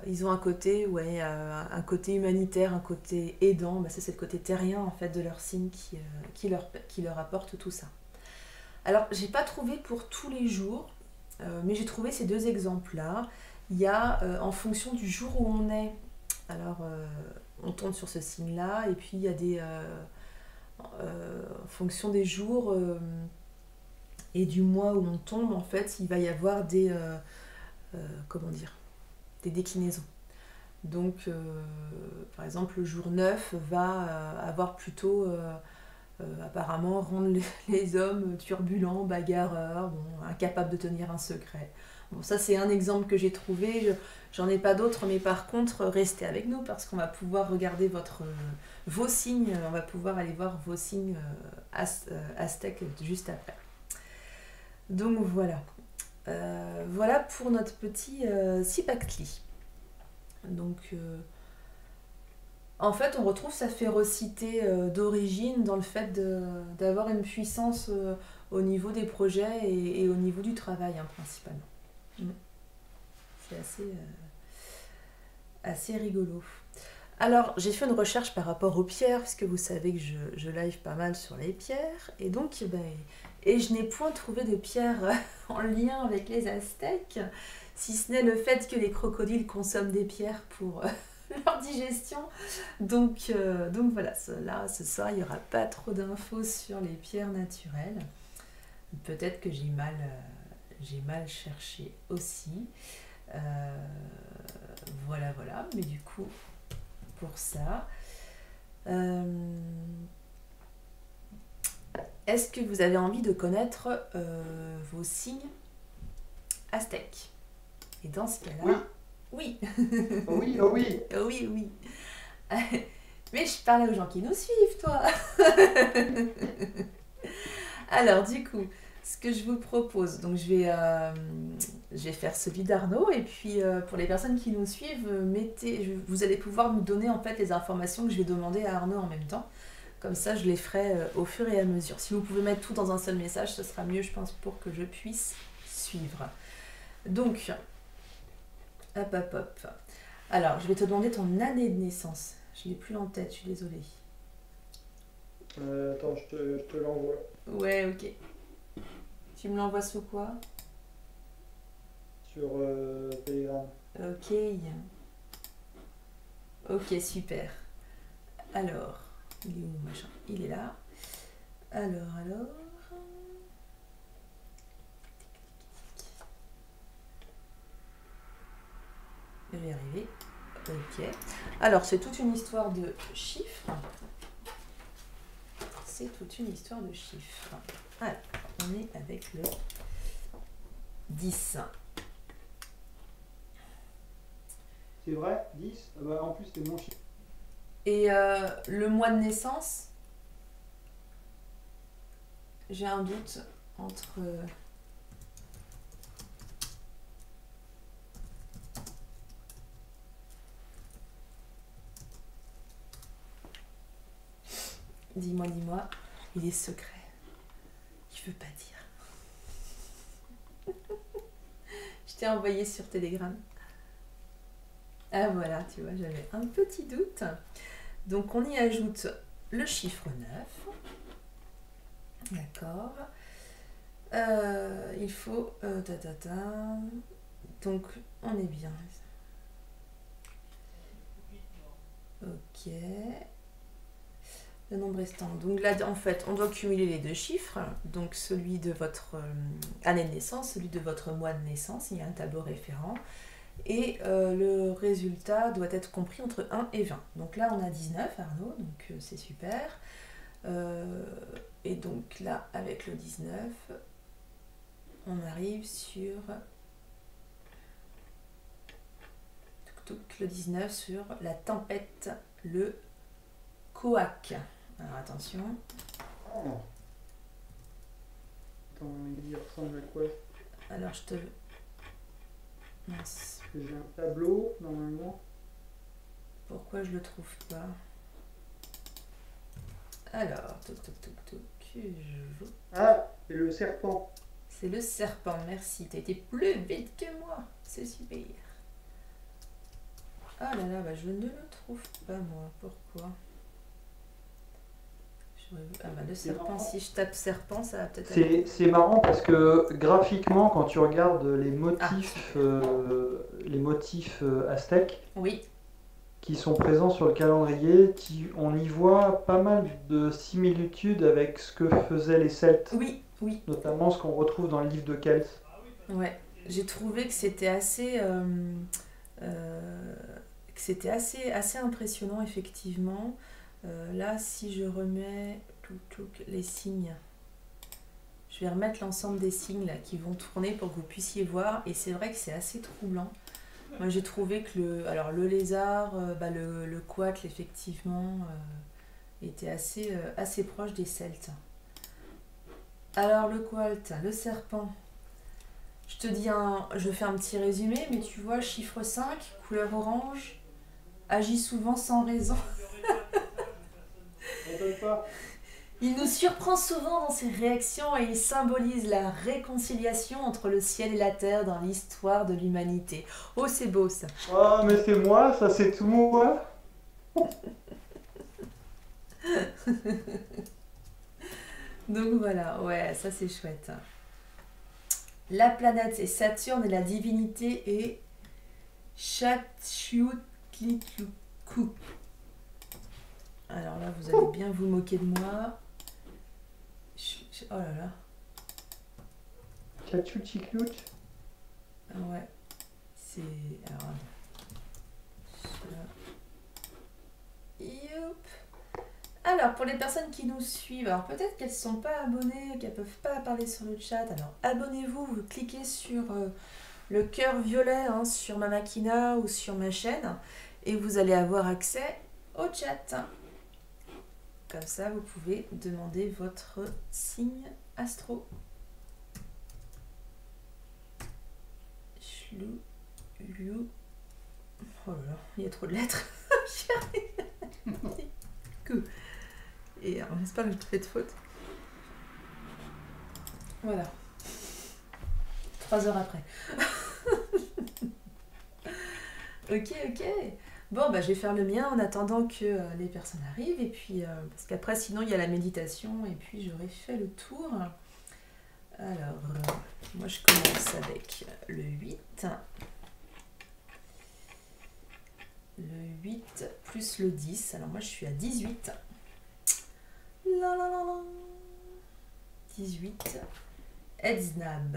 Ils ont un côté, un côté humanitaire, un côté aidant. Bah, ça, c'est le côté terrien en fait de leur signe qui leur apporte tout ça. Alors, j'ai pas trouvé pour tous les jours, mais j'ai trouvé ces deux exemples-là. Il y a en fonction du jour où on est. Alors, on tombe sur ce signe-là, et puis il y a des en fonction des jours et du mois où on tombe, en fait, il va y avoir des déclinaisons. Donc, par exemple, le jour 9 va avoir plutôt, apparemment, rendre les hommes turbulents, bagarreurs, incapables de tenir un secret. Bon, ça, c'est un exemple que j'ai trouvé. J'en ai pas d'autres, mais par contre, restez avec nous parce qu'on va pouvoir regarder vos signes. On va pouvoir aller voir vos signes aztèques juste après. Donc, voilà. Voilà pour notre petit Sipactli. Donc, en fait, on retrouve sa férocité d'origine dans le fait d'avoir une puissance au niveau des projets et au niveau du travail, principalement. C'est assez rigolo. Alors, j'ai fait une recherche par rapport aux pierres, puisque vous savez que je live pas mal sur les pierres, et donc, et je n'ai point trouvé de pierres en lien avec les Aztèques, si ce n'est le fait que les crocodiles consomment des pierres pour leur digestion. Donc voilà, là, ce soir, il n'y aura pas trop d'infos sur les pierres naturelles. Peut-être que j'ai mal cherché aussi. Voilà, mais du coup, pour ça... Est-ce que vous avez envie de connaître vos signes aztèques? Et dans ce cas-là... Oui. Oui. Oui. Mais je parlais aux gens qui nous suivent, toi. Alors, du coup, ce que je vous propose, donc je vais faire celui d'Arnaud, et puis pour les personnes qui nous suivent, vous allez pouvoir nous donner en fait les informations que je vais demander à Arnaud en même temps. Comme ça, je les ferai au fur et à mesure. Si vous pouvez mettre tout dans un seul message, ce sera mieux, je pense, pour que je puisse suivre. Donc, hop, hop, hop. Alors, je vais te demander ton année de naissance. Je ne l'ai plus en tête, je suis désolée. Attends, je te l'envoie. Ouais, ok. Tu me l'envoies sous quoi? Sur Telegram. Ok. Ok, super. Alors, il est où, machin? Il est là. Alors. Je vais y arriver. Ok. Alors, c'est toute une histoire de chiffres. C'est toute une histoire de chiffres. Alors, on est avec le 10. C'est vrai 10 ah bah, en plus, c'est mon chiffre. Et le mois de naissance, j'ai un doute entre... Dis-moi, il est secret. Je veux pas dire. Je t'ai envoyé sur Telegram. Ah voilà, tu vois, j'avais un petit doute. Donc on y ajoute le chiffre 9. D'accord. Il faut... Donc on est bien. Ok. Le nombre restant. Donc là, en fait, on doit cumuler les deux chiffres. Donc celui de votre année de naissance, celui de votre mois de naissance. Il y a un tableau référent. Et le résultat doit être compris entre 1 et 20. Donc là, on a 19, Arnaud, donc c'est super. Et donc là, avec le 19, on arrive sur... le 19 sur la tempête, le Coac. Alors attention. Oh. Attends, il ressemble à quoi? Alors je te... Mince. J'ai un tableau, normalement. Pourquoi je le trouve pas? Alors, Ah, c'est le serpent. C'est le serpent, merci. T'as été plus vite que moi. C'est super. Ah là là, bah je ne le trouve pas moi. Pourquoi? Ah bah le serpent, si je tape serpent, ça va peut-être... C'est marrant parce que graphiquement, quand tu regardes les motifs aztèques, oui, qui sont présents sur le calendrier, on y voit pas mal de similitudes avec ce que faisaient les Celtes. Oui, oui. Notamment ce qu'on retrouve dans le livre de Kells. Ouais, j'ai trouvé que c'était assez... assez impressionnant, effectivement. Là, si je remets les signes, je vais remettre l'ensemble des signes là, qui vont tourner pour que vous puissiez voir. Et c'est vrai que c'est assez troublant. Moi, j'ai trouvé que le lézard, le couacle, effectivement, était assez proche des Celtes. Alors, le couacle, le serpent, je te dis je fais un petit résumé, mais tu vois, chiffre 5, couleur orange, agit souvent sans raison. Il nous surprend souvent dans ses réactions et il symbolise la réconciliation entre le ciel et la terre dans l'histoire de l'humanité. Oh, c'est beau ça. Oh, mais c'est moi, ça c'est tout moi. Donc voilà, ouais, ça c'est chouette. La planète c'est Saturne et la divinité est Chatchioutlitlku. Alors là, vous allez bien vous moquer de moi. Oh là là. Chatchouchiklout. Ah ouais. C'est... Alors... Youp. Alors, pour les personnes qui nous suivent, alors peut-être qu'elles ne sont pas abonnées, qu'elles ne peuvent pas parler sur le chat. Alors, abonnez-vous, vous cliquez sur le cœur violet sur ma Makina ou sur ma chaîne et vous allez avoir accès au chat. Comme ça, vous pouvez demander votre signe astro. Chlou. Liu. Oh là là, il y a trop de lettres. Et j'espère que je te fais de faute. Voilà. 3 heures après. Ok. Bon, bah, je vais faire le mien en attendant que les personnes arrivent. Et puis, parce qu'après, sinon, il y a la méditation. Et puis, j'aurai fait le tour. Alors, moi, je commence avec le 8. Le 8 plus le 10. Alors, moi, je suis à 18. La la la la. 18. Edznab.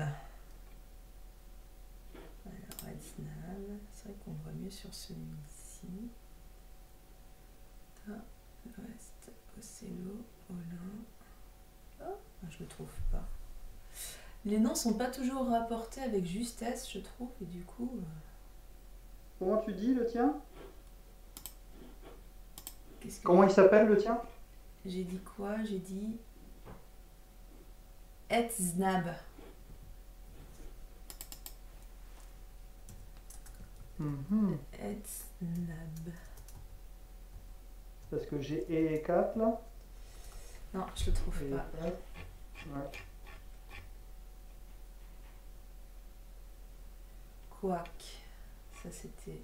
Alors, Edznab. C'est vrai qu'on voit mieux sur celui-ci. Le reste, Océlo, Olin. Oh, je le trouve pas. Les noms sont pas toujours rapportés avec justesse, je trouve, et du coup... Comment tu dis le tien? Comment il s'appelle le tien? J'ai dit quoi? J'ai dit... Etznab. Etznab. Parce que j'ai E 4 là. Non, je le trouve pas. Ouais. Quoique, ça c'était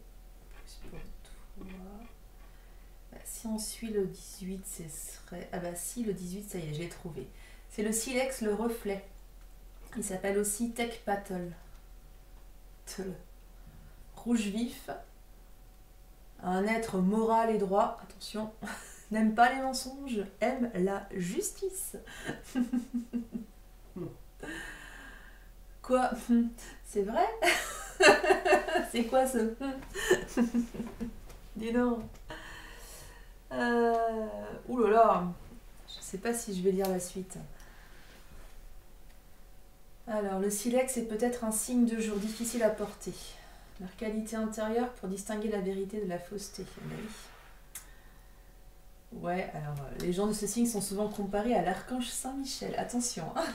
plus pour toi. Bah, si on suit le 18, ce serait... Ah bah si, le 18, ça y est, je l'ai trouvé. C'est le silex, le reflet. Il s'appelle aussi Tech Paddle. Rouge vif. Un être moral et droit, attention, n'aime pas les mensonges, aime la justice. Quoi? C'est vrai? C'est quoi ce... Dis donc. Ouh là là. Je sais pas si je vais lire la suite. Alors, le silex est peut-être un signe de jour difficile à porter. Leur qualité intérieure pour distinguer la vérité de la fausseté. Ah bah oui. Ouais, alors, les gens de ce signe sont souvent comparés à l'archange Saint-Michel. Attention, hein.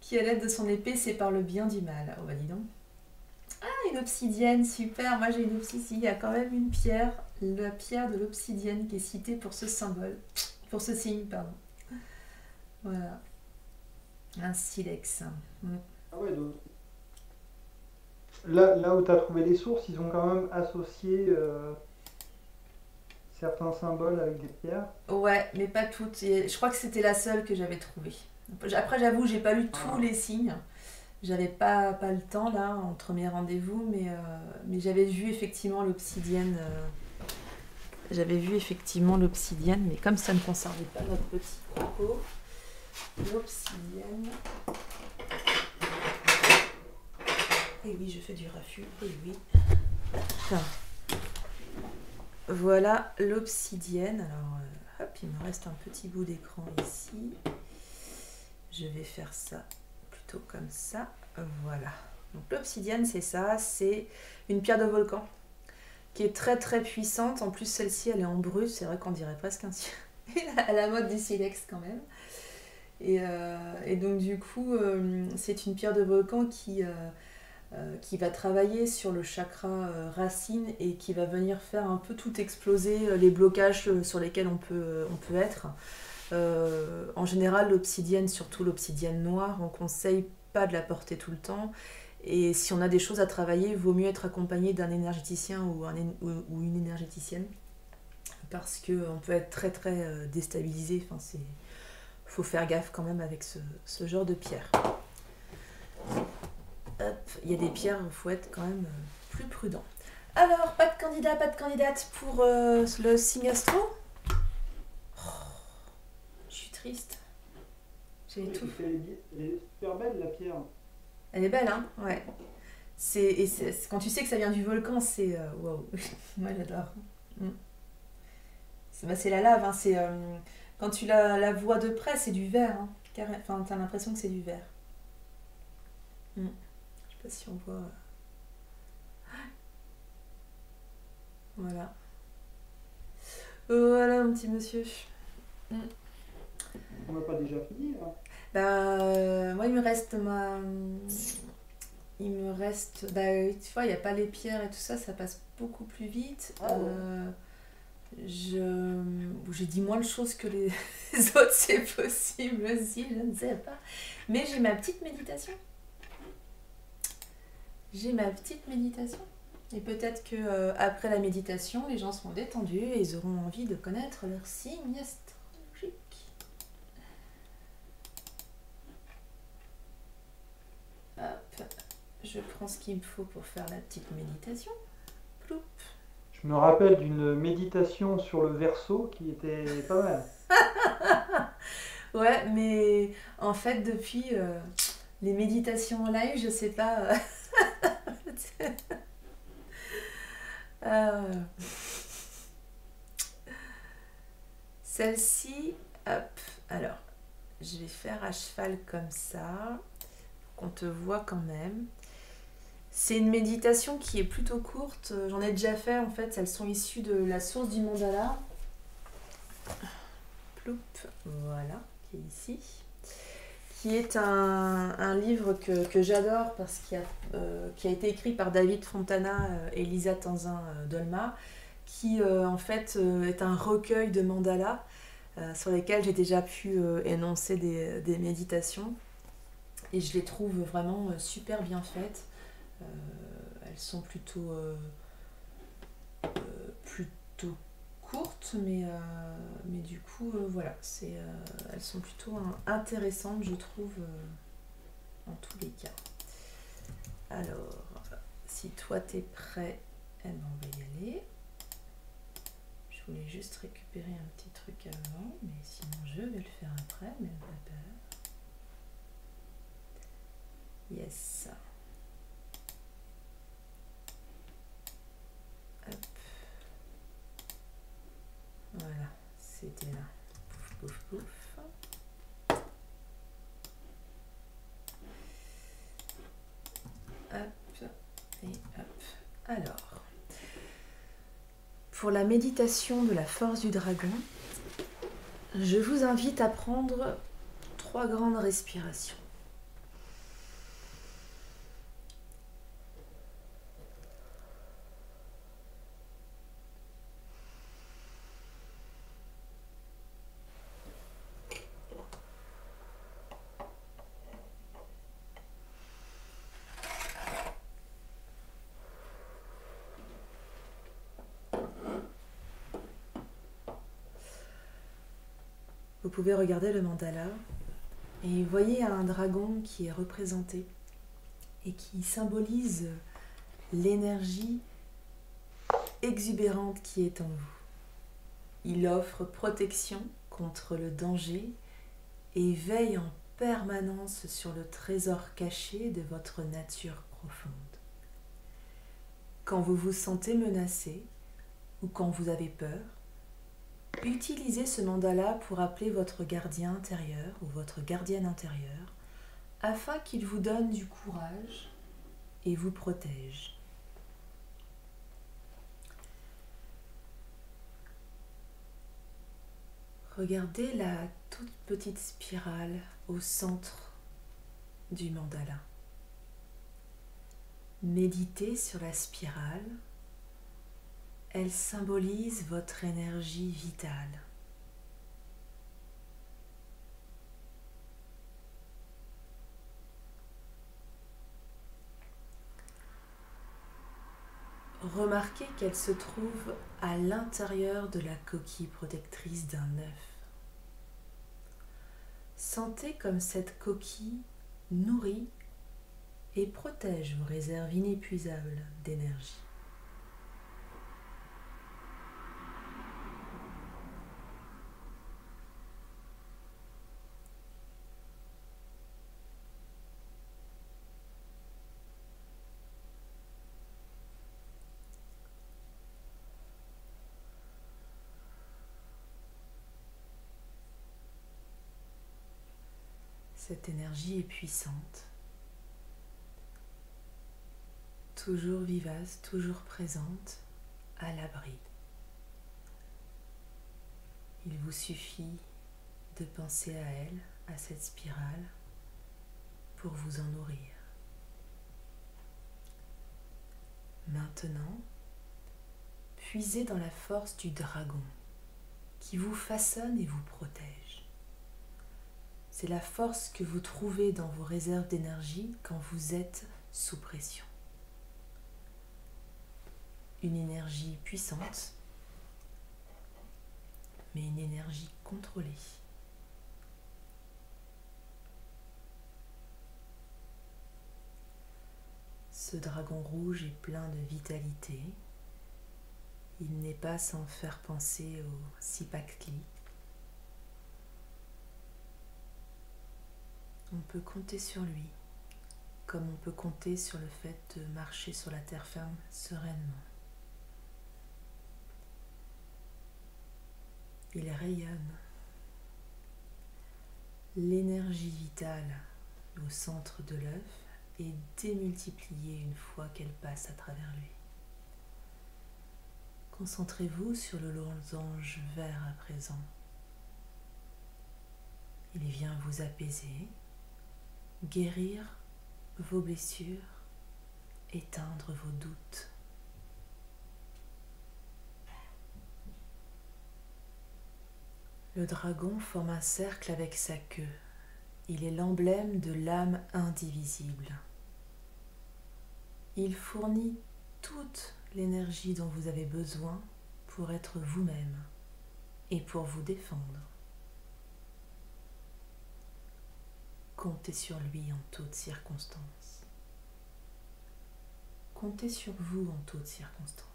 Qui, à l'aide de son épée, sépare le bien du mal. Oh bah dis donc. Ah, une obsidienne, super. Moi j'ai une obsidienne. Il y a quand même une pierre, la pierre de l'obsidienne qui est citée pour ce symbole, pour ce signe, pardon. Voilà. Un silex. Ah ouais, donc... Là où tu as trouvé les sources, ils ont quand même associé certains symboles avec des pierres. Ouais, mais pas toutes. Et je crois que c'était la seule que j'avais trouvée. Après, j'avoue, j'ai pas lu tous les signes. J'avais pas le temps là entre mes rendez-vous, mais j'avais vu effectivement l'obsidienne. J'avais vu effectivement l'obsidienne, mais comme ça ne concernait pas notre petit propos, l'obsidienne. Et oui, je fais du raffut. Et oui. Enfin, voilà l'obsidienne. Alors, hop, il me reste un petit bout d'écran ici. Je vais faire ça plutôt comme ça. Voilà. Donc l'obsidienne, c'est ça. C'est une pierre de volcan qui est très très puissante. En plus, celle-ci, elle est en brut. C'est vrai qu'on dirait presque un à la mode du silex quand même. Et donc du coup, c'est une pierre de volcan qui va travailler sur le chakra racine et qui va venir faire un peu tout exploser les blocages sur lesquels on peut être. En général, l'obsidienne, surtout l'obsidienne noire, on conseille pas de la porter tout le temps. Et si on a des choses à travailler, il vaut mieux être accompagné d'un énergéticien ou une énergéticienne. Parce qu'on peut être très très déstabilisé. Enfin, faut faire gaffe quand même avec ce genre de pierre. Hop, il y a des pierres, il faut être quand même plus prudent. Alors, pas de candidat, pas de candidate pour le signe astro. Je suis triste. J'ai tout. Elle est super belle la pierre. Elle est belle, hein? Ouais. Quand tu sais que ça vient du volcan, c'est... Waouh. Moi, j'adore. C'est la lave, hein. Quand tu la vois de près, c'est du verre. Hein. Enfin, t'as l'impression que c'est du verre. Je sais pas si on voit... Voilà. Voilà, mon petit monsieur. On n'a pas déjà fini, là? Moi, il me reste, tu vois, il n'y a pas les pierres et tout ça, ça passe beaucoup plus vite. J'ai dit moins de choses que les autres, c'est possible aussi, je ne sais pas. Mais j'ai ma petite méditation. Et peut-être que après la méditation, les gens seront détendus et ils auront envie de connaître leur signe astrologique. Hop, je prends ce qu'il me faut pour faire la petite méditation. Ploup. Je me rappelle d'une méditation sur le Verseau qui était pas mal. Ouais, mais en fait, depuis les méditations en live, je sais pas. Celle-ci, hop, alors, je vais faire à cheval comme ça, pour qu'on te voit quand même. C'est une méditation qui est plutôt courte, j'en ai déjà fait en fait, elles sont issues de la source du mandala. Ploup, voilà, qui est ici. Qui est un livre que j'adore parce qui a été écrit par David Fontana et Lisa Tanzin-Dolma, qui en fait est un recueil de mandalas sur lesquels j'ai déjà pu énoncer des méditations. Et je les trouve vraiment super bien faites. Elles sont plutôt courtes, mais du coup, voilà, elles sont plutôt intéressantes, je trouve, en tous les cas. Alors, si toi t'es prêt, eh ben, on va y aller. Je voulais juste récupérer un petit truc avant, mais sinon je vais le faire après, mais pas peur. Yes. Hop. Voilà, c'était là. Pouf, pouf, pouf. Hop et hop. Alors, pour la méditation de la force du dragon, je vous invite à prendre 3 grandes respirations. Vous pouvez regarder le mandala et vous voyez un dragon qui est représenté et qui symbolise l'énergie exubérante qui est en vous. Il offre protection contre le danger et veille en permanence sur le trésor caché de votre nature profonde. Quand vous vous sentez menacé ou quand vous avez peur, utilisez ce mandala pour appeler votre gardien intérieur ou votre gardienne intérieure afin qu'il vous donne du courage et vous protège. Regardez la toute petite spirale au centre du mandala. Méditez sur la spirale. Elle symbolise votre énergie vitale. Remarquez qu'elle se trouve à l'intérieur de la coquille protectrice d'un œuf. Sentez comme cette coquille nourrit et protège vos réserves inépuisables d'énergie. Cette énergie est puissante, toujours vivace, toujours présente, à l'abri. Il vous suffit de penser à elle à cette spirale pour vous en nourrir. Maintenant, puisez dans la force du dragon qui vous façonne et vous protège. C'est la force que vous trouvez dans vos réserves d'énergie quand vous êtes sous pression. Une énergie puissante, mais une énergie contrôlée. Ce dragon rouge est plein de vitalité. Il n'est pas sans faire penser au Cipactli. On peut compter sur lui, comme on peut compter sur le fait de marcher sur la terre ferme sereinement. Il rayonne. L'énergie vitale au centre de l'œuf est démultipliée une fois qu'elle passe à travers lui. Concentrez-vous sur le losange vert à présent. Il vient vous apaiser, guérir vos blessures, éteindre vos doutes. Le dragon forme un cercle avec sa queue. Il est l'emblème de l'âme indivisible. Il fournit toute l'énergie dont vous avez besoin pour être vous-même et pour vous défendre. Comptez sur lui en toutes circonstances. Comptez sur vous en toutes circonstances.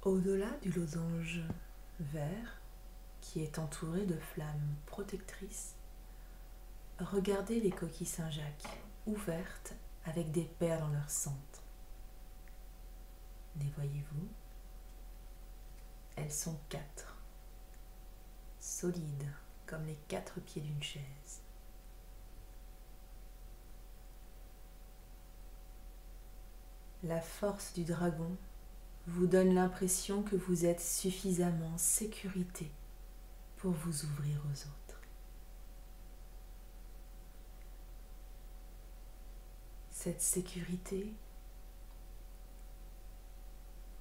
Au-delà du losange vert, qui est entouré de flammes protectrices, regardez les coquilles Saint-Jacques ouvertes avec des perles dans leur centre. Les voyez-vous? Elles sont 4, solides comme les 4 pieds d'une chaise. La force du dragon vous donne l'impression que vous êtes suffisamment en sécurité pour vous ouvrir aux autres. Cette sécurité,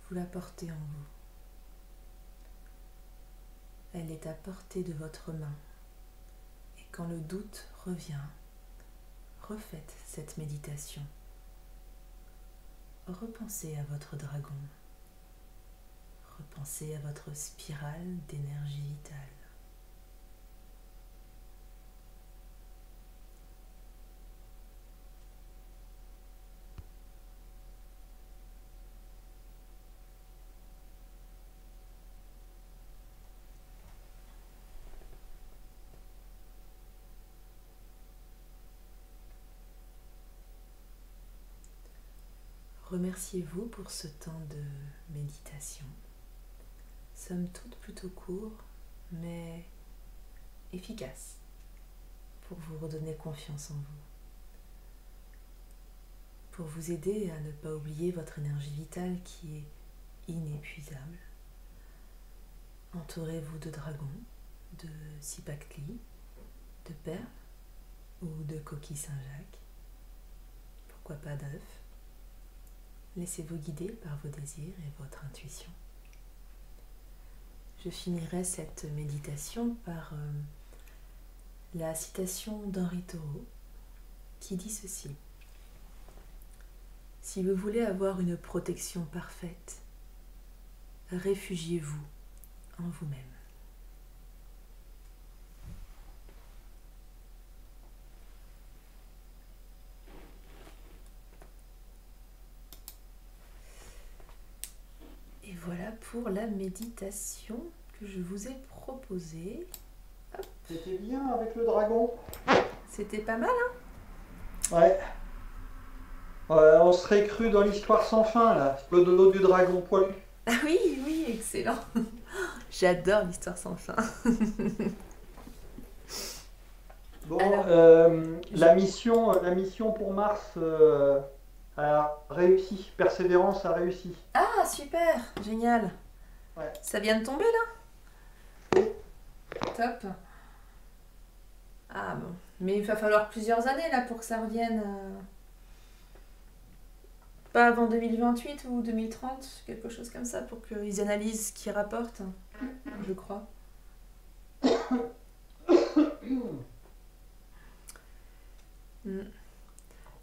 vous la portez en vous. Elle est à portée de votre main. Et quand le doute revient, refaites cette méditation. Repensez à votre dragon. Repensez à votre spirale d'énergie vitale. Remerciez-vous pour ce temps de méditation. Somme toute plutôt court, mais efficace pour vous redonner confiance en vous. Pour vous aider à ne pas oublier votre énergie vitale qui est inépuisable. Entourez-vous de dragons, de Cipactli, de perles ou de coquilles Saint-Jacques. Pourquoi pas d'œufs? Laissez-vous guider par vos désirs et votre intuition. Je finirai cette méditation par la citation d'Henri Thoreau qui dit ceci. Si vous voulez avoir une protection parfaite, réfugiez-vous en vous-même. Et voilà pour la méditation que je vous ai proposée. Hop. C'était bien avec le dragon. C'était pas mal, hein? Ouais. On serait cru dans l'histoire sans fin, là. Le dodo du dragon poilu. Ah oui, oui, excellent. J'adore l'histoire sans fin. Bon, Alors, la mission pour Mars a réussi. Persévérance a réussi. Ah, super, génial. Ouais. Ça vient de tomber là? Top. Ah bon. Mais il va falloir plusieurs années là pour que ça revienne. Pas avant 2028 ou 2030, quelque chose comme ça, pour qu'ils analysent ce qu'ils rapportent, je crois. Mm.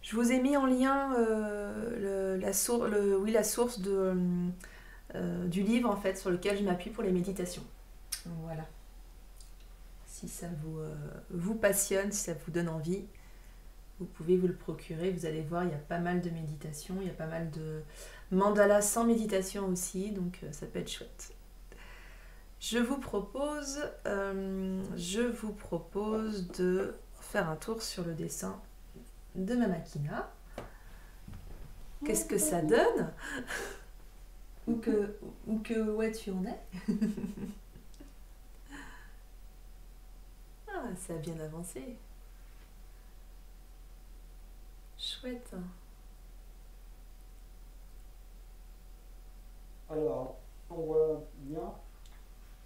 Je vous ai mis en lien la source du livre en fait sur lequel je m'appuie pour les méditations. Donc, voilà. Si ça vous passionne, si ça vous donne envie, vous pouvez vous le procurer. Vous allez voir, il y a pas mal de méditations, il y a pas mal de mandalas sans méditation aussi, donc ça peut être chouette. Je vous propose de faire un tour sur le dessin de ma Makina. Qu'est-ce que ça donne? Où ouais, tu en es? Ah, ça a bien avancé. Chouette. Alors, on voit bien.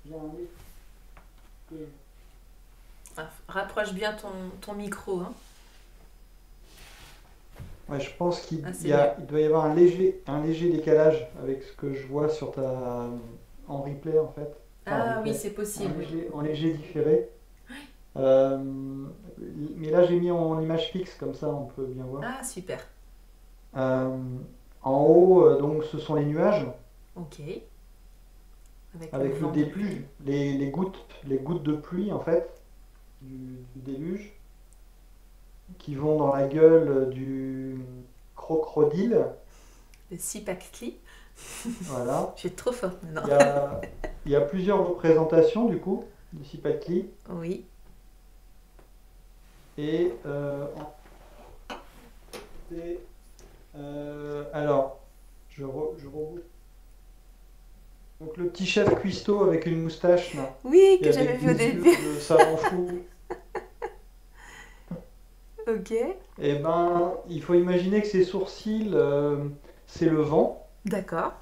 J'ai un Ah, rapproche bien ton micro. Hein. Ouais, je pense qu'il Ah, il doit y avoir un léger décalage avec ce que je vois sur en replay en fait. Enfin, en Ah replay. oui, c'est possible. En léger différé. Euh, mais là, j'ai mis en image fixe, comme ça on peut bien voir. Ah, super. Euh, En haut, donc, ce sont les nuages, Ok. avec le vent de déluge, les gouttes de pluie en fait, du déluge, qui vont dans la gueule du crocodile. Le Sipakli. Voilà. Je suis trop forte maintenant. Il y a plusieurs représentations du coup du Cipacli. Oui. Et alors, je reboot. Donc le petit chef cuistot avec une moustache là. Oui, Et que j'avais avec vu au des début. yeux de savant fou. Ok. Et ben, il faut imaginer que ces sourcils, c'est le vent. D'accord.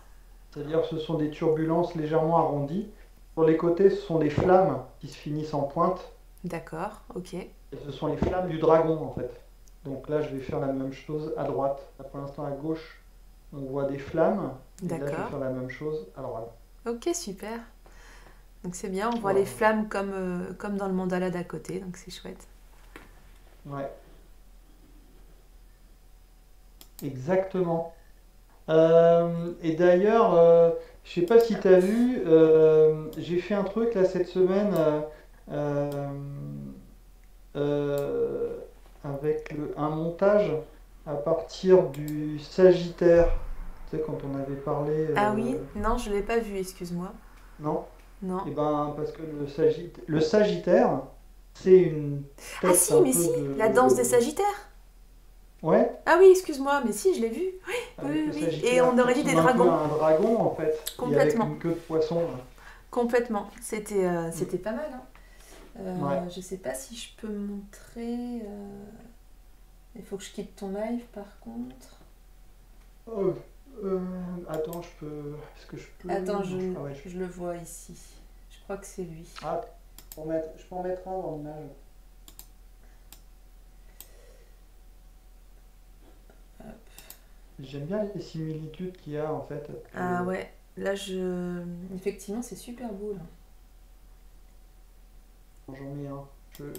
C'est-à-dire que ce sont des turbulences légèrement arrondies. Sur les côtés, ce sont des flammes qui se finissent en pointe. D'accord. Ok. Et ce sont les flammes du dragon en fait. Donc là, je vais faire la même chose à droite. Là, pour l'instant, à gauche, on voit des flammes. Et là, je vais D'accord. faire la même chose à droite. Ok, super. Donc c'est bien, on voit Voilà. les flammes comme dans le mandala d'à côté, donc c'est chouette. Ouais. Exactement. Et d'ailleurs, je sais pas si tu as vu, j'ai fait un truc là cette semaine euh, euh, avec un montage à partir du Sagittaire. Tu sais, quand on avait parlé. Ah oui? Non, je l'ai pas vu, excuse-moi. Non? Non. Eh ben, parce que le Sagittaire, c'est une Ah tête si, un mais peu si, de. la danse des Sagittaires. Ouais, Ah oui, excuse-moi, mais si, je l'ai vu. avec Oui, le oui. Sagittaire Et on aurait qui dit des ressemble un peu dragons. à un dragon en fait, et avec Complètement. une queue de poisson. Là. Complètement. C'était pas mal. Hein. Ouais. Je sais pas si je peux montrer. Il faut que je quitte ton live par contre. Oh, attends, je peux. Est-ce que je peux. Attends, Ah ouais, je le vois ici. Je crois que c'est lui. Ah, je peux en mettre un dans l'image. Hop. J'aime bien les similitudes qu'il y a en fait. Ah ouais, là effectivement c'est super beau là. J'en mets un.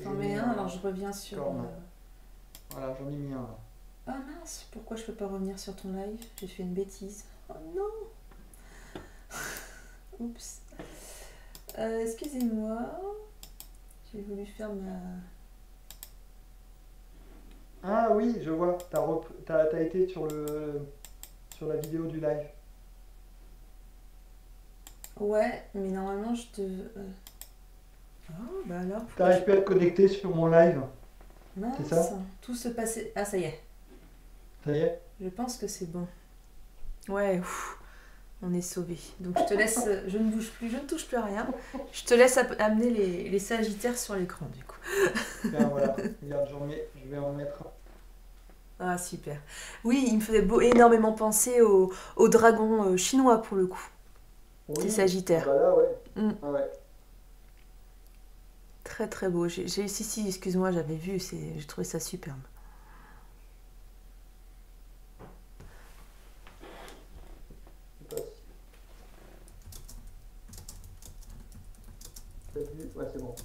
J'en mets un, alors je reviens sur... corne. Voilà, j'en ai mis un là. Ah mince, pourquoi je peux pas revenir sur ton live? J'ai fait une bêtise. Oh non. Oups. Excusez-moi. J'ai voulu faire ma... Ah oui, je vois. T'as été sur la vidéo du live. Ouais, mais normalement je te... Oh, bah alors... T'arrives plus à te connecter sur mon live. Mince, c'est ça tout se passait... Ah ça y est, Ça y est? je pense que c'est bon. Ouais, ouf. On est sauvé. Donc je te laisse, je ne bouge plus, je ne touche plus à rien. Je te laisse amener les sagittaires sur l'écran du coup. Bien, voilà. Regarde, je vais en mettre un. Ah super. Oui, il me faisait énormément penser au dragon chinois pour le coup. C'est Oui, sagittaire. bah là, ouais. Mm. Ah ouais. Très très beau. Si, excuse-moi, j'avais vu, j'ai trouvé ça superbe. Je sais pas si t'as vu. Ouais, c'est bon.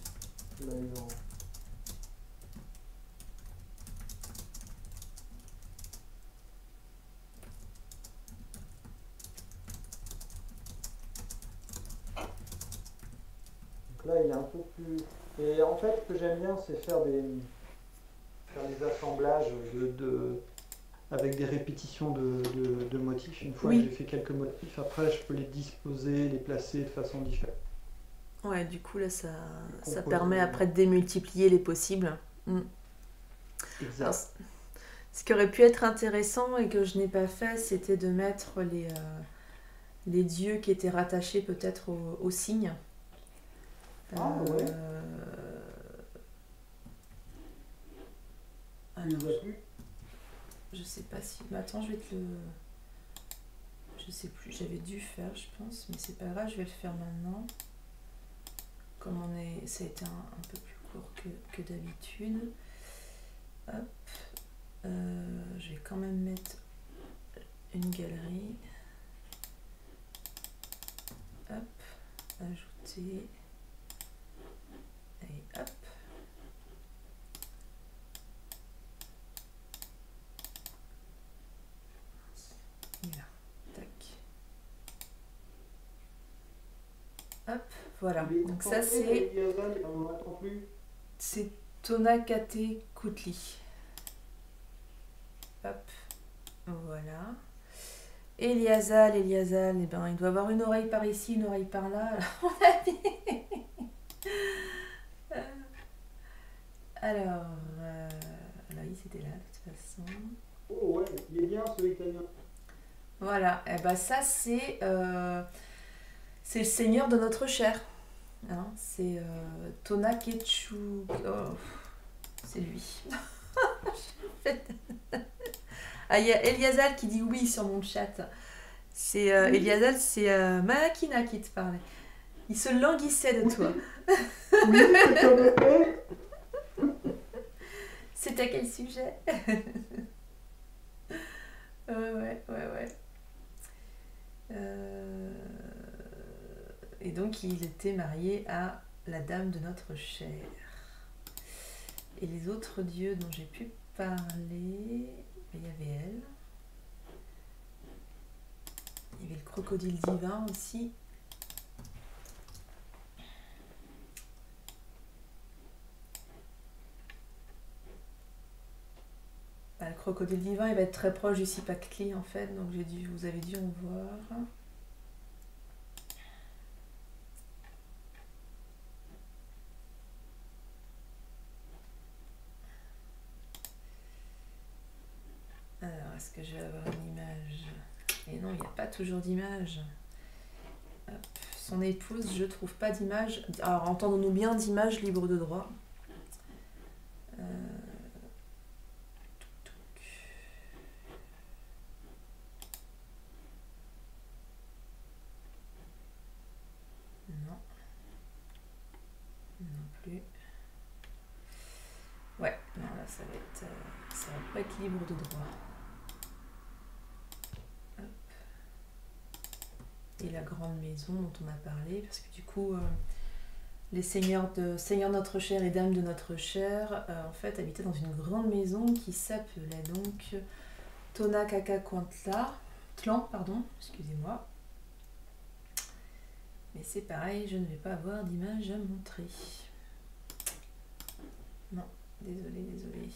Je l'avais vu en- Donc là, il est un peu plus. Et en fait, ce que j'aime bien, c'est faire des assemblages avec des répétitions de motifs. Une fois que Oui. j'ai fait quelques motifs, après, je peux les disposer, les placer de façon différente. Ouais, du coup là ça Composer. permet après de démultiplier les possibles. Mm. Alors, Exact. ce qui aurait pu être intéressant et que je n'ai pas fait, c'était de mettre les dieux qui étaient rattachés peut-être au cygne. Ah ouais. Tu Alors, les as plus? je sais pas si. Mais attends, je vais te le. Je sais plus, j'avais dû faire, je pense, mais c'est pas grave, je vais le faire maintenant. Comme ça a été un peu plus court que d'habitude. Hop. Je vais quand même mettre une galerie. Hop. Ajouter. Et hop. Et là. Tac. Hop. Voilà. Donc ça c'est. C'est Tonakate Koutli. Hop. Voilà. Eliasal, eh ben, il doit avoir une oreille par ici, une oreille par là. Alors, oui, c'était là de toute façon. Oh ouais, il est bien ce italien. Voilà, et ben ça c'est le seigneur de notre chair. Hein, c'est Tonakechu. Oh, c'est lui. Ah, il y a Eliasal qui dit oui sur mon chat. C'est Eliasal, c'est Makina qui te parlait. Il se languissait de toi. Oui, c'est comme ça. C'est à quel sujet? Ouais. Et donc il était marié à la dame de notre chair. Et les autres dieux dont j'ai pu parler, il y avait elle. Il y avait le crocodile divin aussi. Bah, le crocodile divin, il va être très proche du Sipakli en fait, donc vous avez dû en voir. Alors, est-ce que je vais avoir une image? Et non, il n'y a pas toujours d'image. Hop. Son épouse, je trouve pas d'image. Alors, entendons-nous bien d'image libre de droit. Non. Non plus. Ouais, non, là, ça va pas être libre de droit. Hop. Et la grande maison dont on a parlé, parce que du coup, les seigneurs notre chair et dames de notre chair, en fait, habitaient dans une grande maison qui s'appelait donc Tlan, pardon, excusez-moi. Mais c'est pareil, je ne vais pas avoir d'image à montrer. Non, désolé.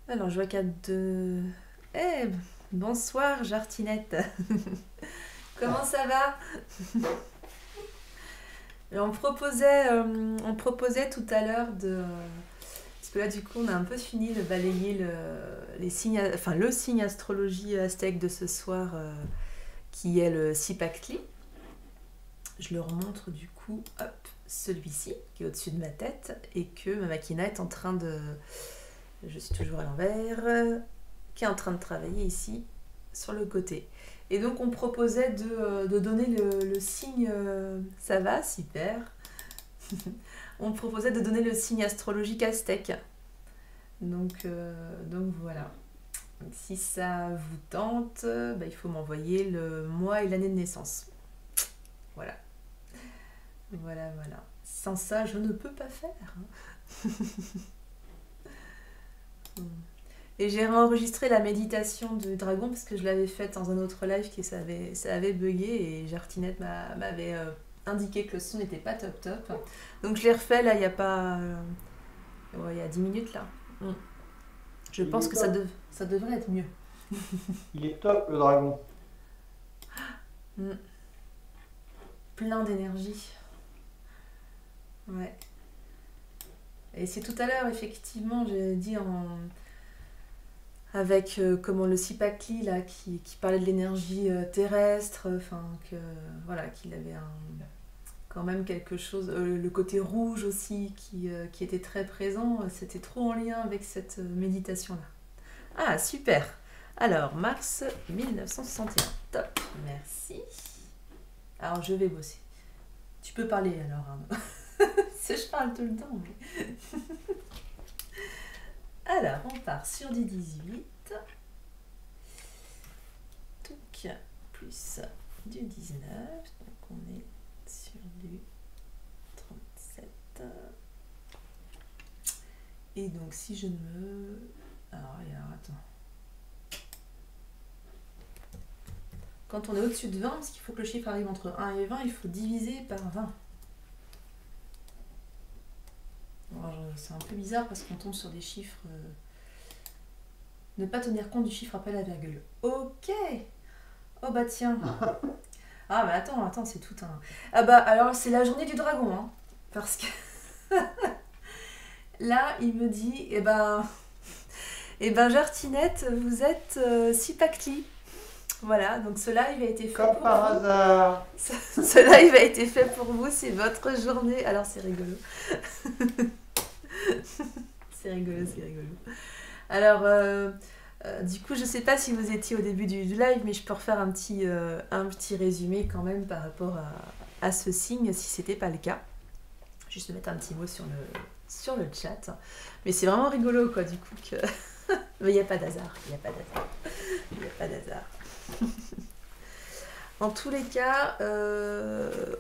Alors, je vois qu'il y a deux... Eh, bonsoir, Jartinette. Comment ça va? Et on proposait tout à l'heure de... Parce que là, du coup, on a un peu fini de balayer les signes, enfin, le signe astrologie aztèque de ce soir, qui est le Cipactli. Je leur montre du coup, hop, celui-ci, qui est au-dessus de ma tête, et que ma machina est en train de... Je suis toujours à l'envers, qui est en train de travailler ici, sur le côté. Et donc, on proposait de donner le signe... ça va, super. On proposait de donner le signe astrologique aztèque. Donc voilà. Donc, si ça vous tente, bah, il faut m'envoyer le mois et l'année de naissance. Voilà. Voilà. Sans ça, je ne peux pas faire. Et j'ai réenregistré la méditation du dragon parce que je l'avais faite dans un autre live qui ça avait bugué et Jartinette m'avait indiqué que le son n'était pas top. Donc je l'ai refait là, il y a pas... il y a 10 minutes là. Je pense que ça devrait être mieux. Il est top le dragon. Plein d'énergie. Ouais. Et c'est tout à l'heure, effectivement, j'ai dit avec comment le Cipactli là qui parlait de l'énergie terrestre, enfin que voilà, qu'il avait quand même quelque chose, le côté rouge aussi qui était très présent, c'était trop en lien avec cette méditation là. Ah super. Alors mars 1961, top, merci. Alors je vais bosser. Tu peux parler alors, Arnaud. Je parle tout le temps. Mais... Alors, on part sur du 18. Donc, plus du 19. Donc, on est sur du 37. Et donc, si je me... Alors, attends. Quand on est au-dessus de 20, parce qu'il faut que le chiffre arrive entre 1 et 20, il faut diviser par 20. C'est un peu bizarre parce qu'on tombe sur des chiffres... Ne pas tenir compte du chiffre après la virgule. Ok. Oh bah tiens. Ah bah attends, c'est tout un... Ah bah alors c'est la journée du dragon, hein. Parce que... Là, il me dit, eh ben Jartinette, vous êtes Cipactli. Voilà, donc ce live a été fait comme par hasard. Ce live a été fait pour vous, c'est votre journée. Alors c'est rigolo. C'est rigolo. Alors, du coup, je sais pas si vous étiez au début du live, mais je peux refaire un petit résumé quand même par rapport à ce signe, si c'était pas le cas. Juste mettre un petit mot sur le chat. Mais c'est vraiment rigolo, quoi, du coup, que... Mais il n'y a pas d'hasard. En tous les cas,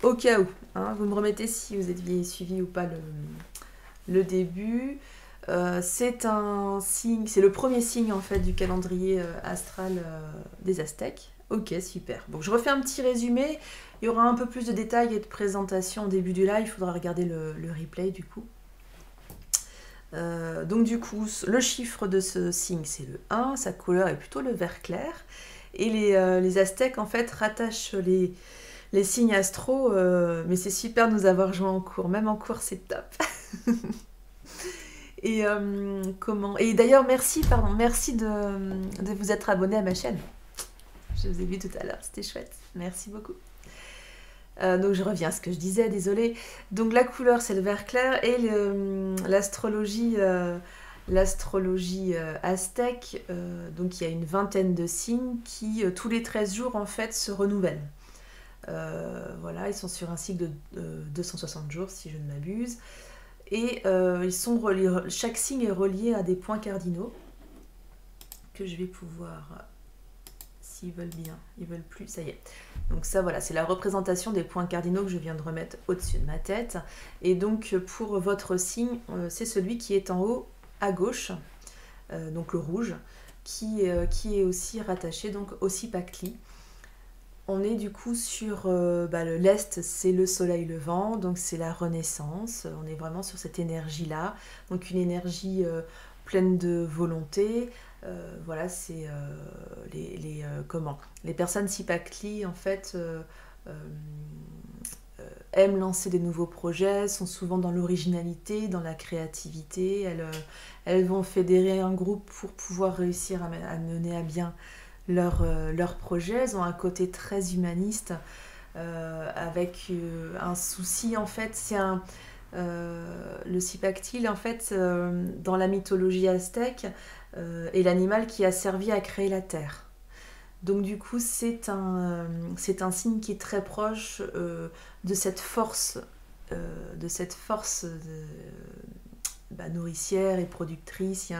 au cas où, hein, vous me remettez si vous aviez suivi ou pas le début. C'est un signe, c'est le premier signe en fait du calendrier astral des Aztèques. Ok, super. Bon, je refais un petit résumé. Il y aura un peu plus de détails et de présentation au début du live. Il faudra regarder le replay du coup. Donc du coup, le chiffre de ce signe, c'est le 1. Sa couleur est plutôt le vert clair. Et les Aztèques, en fait, rattachent les signes astro. Mais c'est super de nous avoir joué en cours. Même en cours, c'est top. Et et d'ailleurs, merci de vous être abonné à ma chaîne. Je vous ai vu tout à l'heure, c'était chouette. Merci beaucoup. Donc je reviens à ce que je disais, désolée. Donc la couleur, c'est le vert clair et l'astrologie aztèque. Donc il y a une vingtaine de signes qui, tous les 13 jours, en fait, se renouvellent. Voilà, ils sont sur un cycle de 260 jours, si je ne m'abuse. Et chaque signe est relié à des points cardinaux que je vais pouvoir, s'ils veulent bien, ils veulent plus, ça y est. Donc ça voilà, c'est la représentation des points cardinaux que je viens de remettre au-dessus de ma tête. Et donc pour votre signe, c'est celui qui est en haut à gauche, donc le rouge, qui est aussi rattaché donc au Cipactli. On est du coup sur l'Est, c'est le soleil levant, donc c'est la renaissance. On est vraiment sur cette énergie-là. Donc une énergie pleine de volonté. Voilà, c'est les personnes Cipactli, en fait, aiment lancer des nouveaux projets, sont souvent dans l'originalité, dans la créativité. Elles vont fédérer un groupe pour pouvoir réussir à mener à bien leur projet. Elles ont un côté très humaniste, avec un souci, en fait, le cipactyle, en fait, dans la mythologie aztèque, est l'animal qui a servi à créer la terre. Donc du coup, c'est un signe qui est très proche de cette force, nourricière et productrice.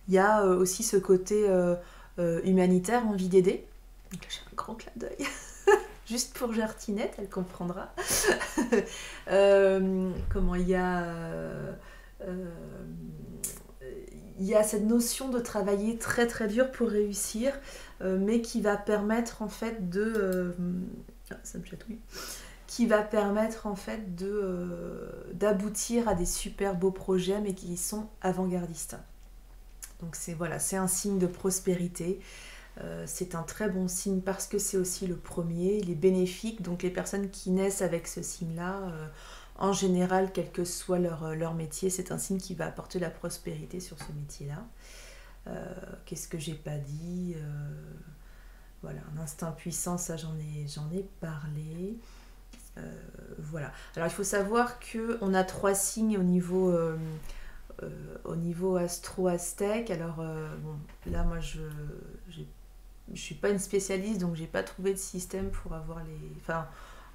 Il y a aussi ce côté humanitaire, envie d'aider. Donc là, j'ai un grand clin d'œil. Juste pour Jartinette, elle comprendra. Comment il y a cette notion de travailler très très dur pour réussir, mais qui va permettre en fait ça me chatouille. Qui va permettre en fait d'aboutir à des super beaux projets, mais qui sont avant-gardistes. Donc c'est un signe de prospérité. C'est un très bon signe parce que c'est aussi le premier. Il est bénéfique, donc les personnes qui naissent avec ce signe-là, en général, quel que soit leur métier, c'est un signe qui va apporter la prospérité sur ce métier-là. Qu'est-ce que j'ai pas dit Voilà, un instinct puissant, ça j'en ai parlé. Voilà. Alors il faut savoir qu'on a 3 signes au niveau astro-aztèque. Alors là moi je suis pas une spécialiste, donc j'ai pas trouvé de système pour avoir les... Enfin,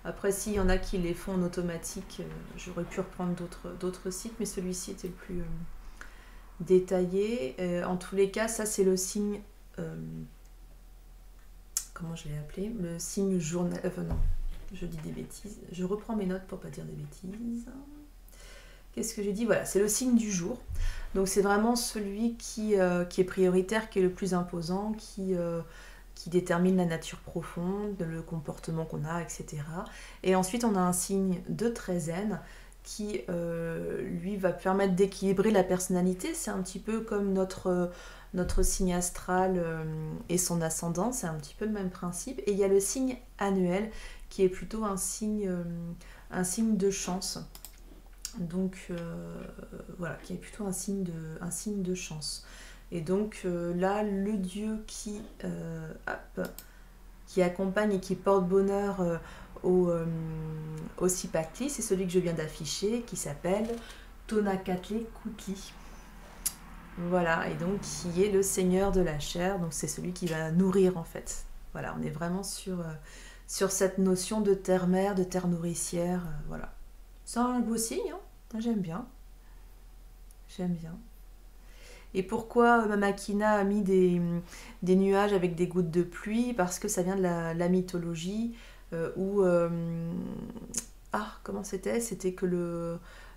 après s'il y en a qui les font en automatique, j'aurais pu reprendre d'autres sites, mais celui-ci était le plus détaillé. En tous les cas, ça c'est le signe... comment je l'ai appelé? Le signe journal... non, je dis des bêtises. Je reprends mes notes pour pas dire des bêtises. Qu'est-ce que j'ai dit? Voilà, c'est le signe du jour. Donc c'est vraiment celui qui est prioritaire, qui est le plus imposant, qui détermine la nature profonde, le comportement qu'on a, etc. Et ensuite on a un signe de treizaine qui lui va permettre d'équilibrer la personnalité. C'est un petit peu comme notre signe astral et son ascendant, c'est un petit peu le même principe. Et il y a le signe annuel qui est plutôt un signe de chance. Donc voilà, qui est plutôt un signe de chance. Et donc là, le dieu qui accompagne et qui porte bonheur au Cipactli, c'est celui que je viens d'afficher, qui s'appelle Tonacatli-Kutli. Voilà, et donc qui est le seigneur de la chair, donc c'est celui qui va nourrir en fait. Voilà, on est vraiment sur cette notion de terre-mère, de terre nourricière, voilà. C'est un beau signe, hein. J'aime bien. Et pourquoi Mamakina a mis des nuages avec des gouttes de pluie? Parce que ça vient de la mythologie où... comment c'était? C'était que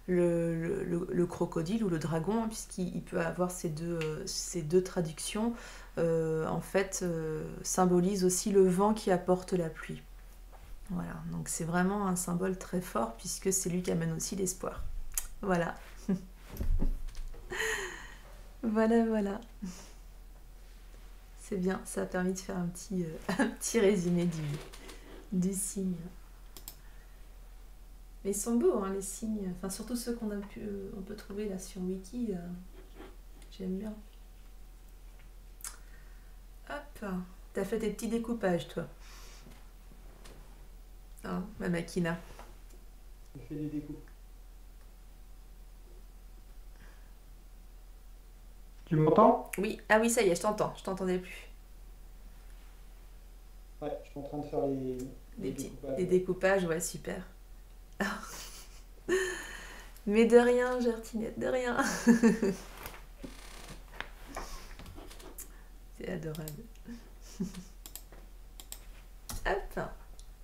le crocodile ou le dragon, hein, puisqu'il peut avoir ces deux traductions, en fait, symbolise aussi le vent qui apporte la pluie. Voilà, donc c'est vraiment un symbole très fort puisque c'est lui qui amène aussi l'espoir. Voilà. Voilà. C'est bien, ça a permis de faire un petit résumé du signe. Mais ils sont beaux, hein, les signes, enfin surtout ceux qu'on peut trouver là sur Wiki. J'aime bien. Hop, t'as fait tes petits découpages, toi. Hein, ma Makina. Je fais des découpes. Tu m'entends? Oui, ah oui, ça y est, je t'entends. Je t'entendais plus. Ouais, je suis en train de faire les découpages. Les découpages, ouais, super. Mais de rien, Jartinette, de rien. C'est adorable. Hop.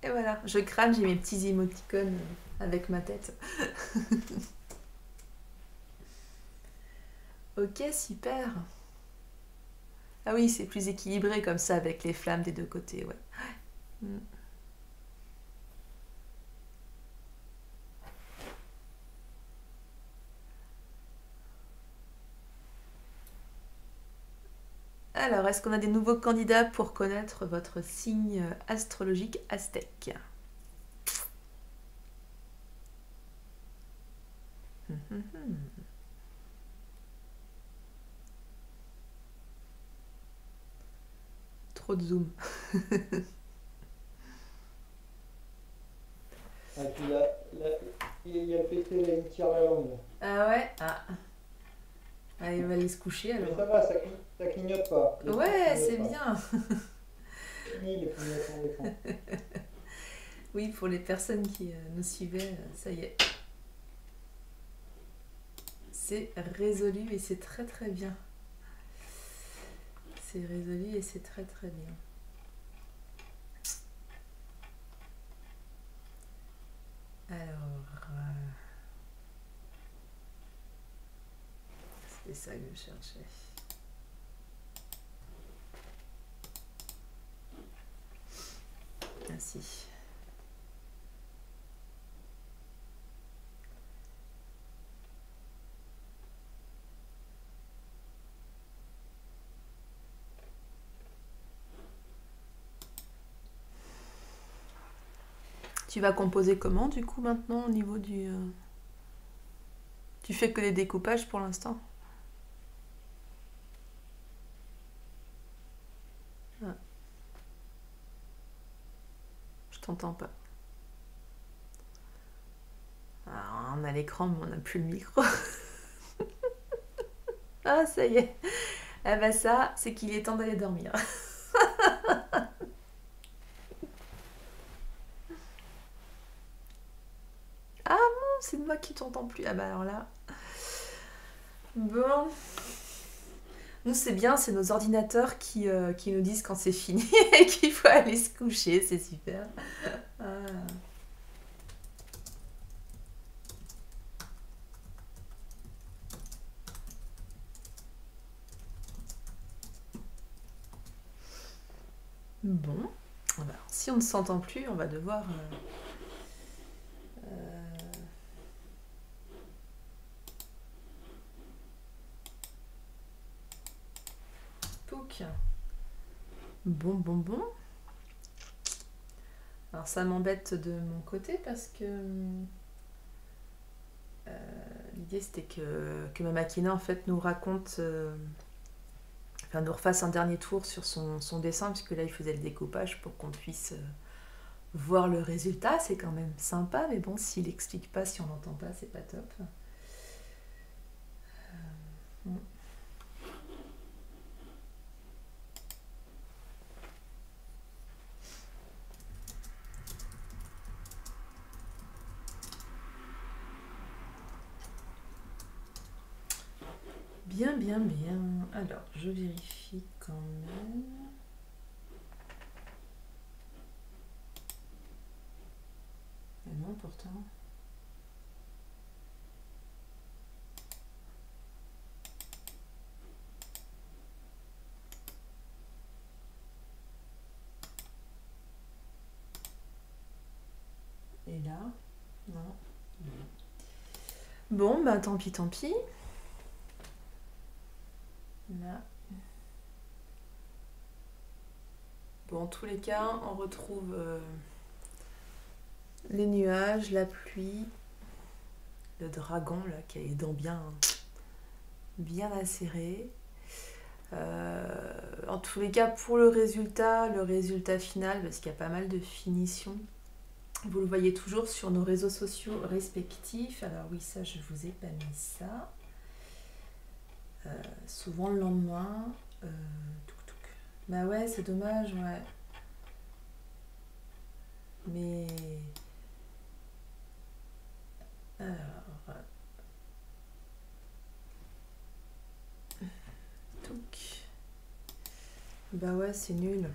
Et voilà, je crame, j'ai mes petits émoticônes avec ma tête. Ok, super. Ah oui, c'est plus équilibré comme ça avec les flammes des deux côtés, ouais. Alors, est-ce qu'on a des nouveaux candidats pour connaître votre signe astrologique aztèque? Trop de zoom. Ah, puis il y a le PT, là, il tire la langue. Ah ouais. Ah. Allez, il va aller se coucher Mais alors. ça va, ça clignote pas. Les Ouais, trucs c'est clignotent pas. bien. Fini les clignotements d'écran. Oui, pour les personnes qui nous suivaient, ça y est. C'est résolu et c'est très très bien. C'est résolu et c'est très très bien. Alors, c'était ça que je cherchais. Merci. Tu vas composer comment du coup maintenant au niveau du... Tu fais que les découpages pour l'instant? Ah, je t'entends pas. Ah, on a l'écran mais on n'a plus le micro. Ah ça y est. Ah bah ça, c'est qu'il est temps d'aller dormir. Ah bon, c'est de moi qui t'entends plus. Ah bah alors là... Bon... Nous, c'est bien, c'est nos ordinateurs qui nous disent quand c'est fini et qu'il faut aller se coucher, c'est super. Ah. Bon, alors, si on ne s'entend plus, on va devoir... Pouc. Bon. Alors ça m'embête de mon côté parce que l'idée c'était que ma Makina en fait nous raconte, enfin nous refasse un dernier tour sur son dessin, puisque là il faisait le découpage pour qu'on puisse voir le résultat. C'est quand même sympa, mais bon, s'il explique pas, si on n'entend pas, c'est pas top. Bien. Alors, je vérifie quand même. Mais non, pourtant. Et là, non. Bon, bah tant pis. Là. Bon, en tous les cas, on retrouve les nuages, la pluie, le dragon là qui a les dents bien acérées. En tous les cas, pour le résultat final, parce qu'il y a pas mal de finitions, vous le voyez toujours sur nos réseaux sociaux respectifs. Alors oui, ça, je vous ai pas mis ça. Souvent le lendemain. Bah ouais, c'est dommage, ouais. Mais... Alors... Touc. Bah ouais, c'est nul.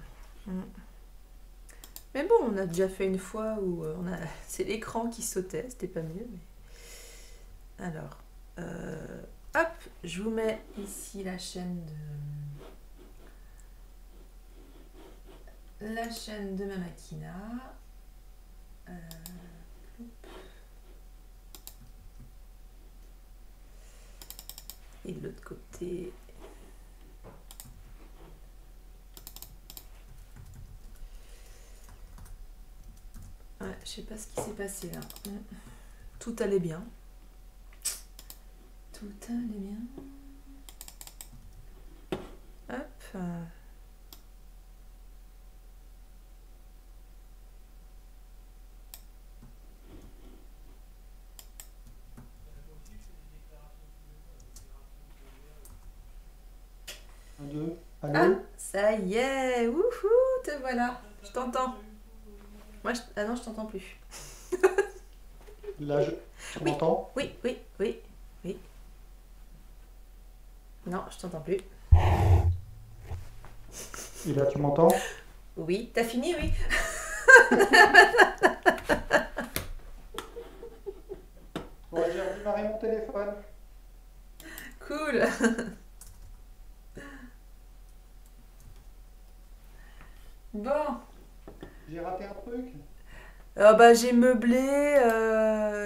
Mais bon, on a déjà fait une fois où c'est l'écran qui sautait, c'était pas mieux. Mais... Alors... hop, je vous mets ici la chaîne de ma Makina. Et de l'autre côté. Ouais, je sais pas ce qui s'est passé là. Tout allait bien. tout allait bien. Hop. Un, deux. Ah, Allô? ça y est, wouhou, te voilà. Je t'entends. Moi, ah non, je t'entends plus. Là, tu m'entends? Oui, oui, oui, oui. Non, je t'entends plus. Et là, tu m'entends? Oui, t'as fini, oui. Bon, j'ai redémarré mon téléphone. Cool. Bon. J'ai raté un truc. Bah, j'ai meublé.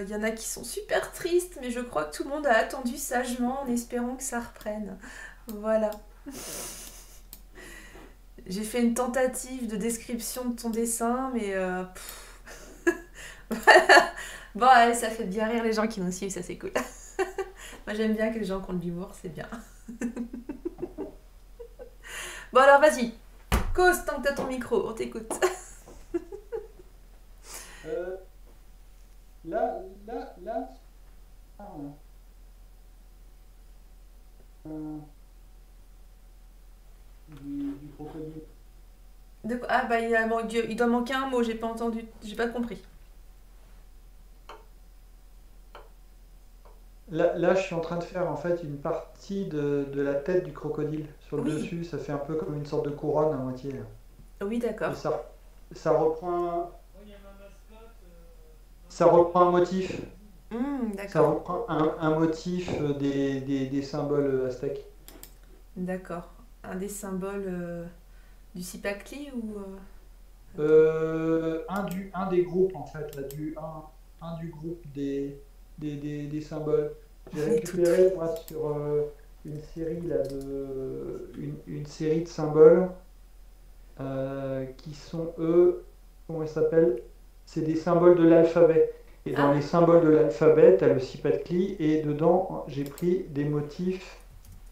Il y en a qui sont super tristes, mais je crois que tout le monde a attendu sagement en espérant que ça reprenne. Voilà. J'ai fait une tentative de description de ton dessin, mais voilà. Bon, allez, ça fait bien rire les gens qui nous suivent, ça c'est cool. Moi j'aime bien que les gens qui ont de l'humour, c'est bien. Bon alors vas-y, cause tant que t'as ton micro, on t'écoute. Là. Ah, du crocodile. Ah bah il doit manquer un mot, j'ai pas entendu, j'ai pas compris. Là, je suis en train de faire en fait une partie de la tête du crocodile. Sur le Oui, dessus, ça fait un peu comme une sorte de couronne à moitié, là. oui Et d'accord. ça ça reprend un motif. Ça D'accord, reprend un motif des symboles aztèques. d'accord. Un des symboles du Cipacli ou... Un des groupes en fait, là, un du groupe des symboles. J'ai On est tout récupéré moi sur une série là, une série de symboles qui sont eux, comment ils s'appellent? C'est des symboles de l'alphabet. Et dans Ah, les symboles de l'alphabet, tu as le Cipatli et dedans j'ai pris des motifs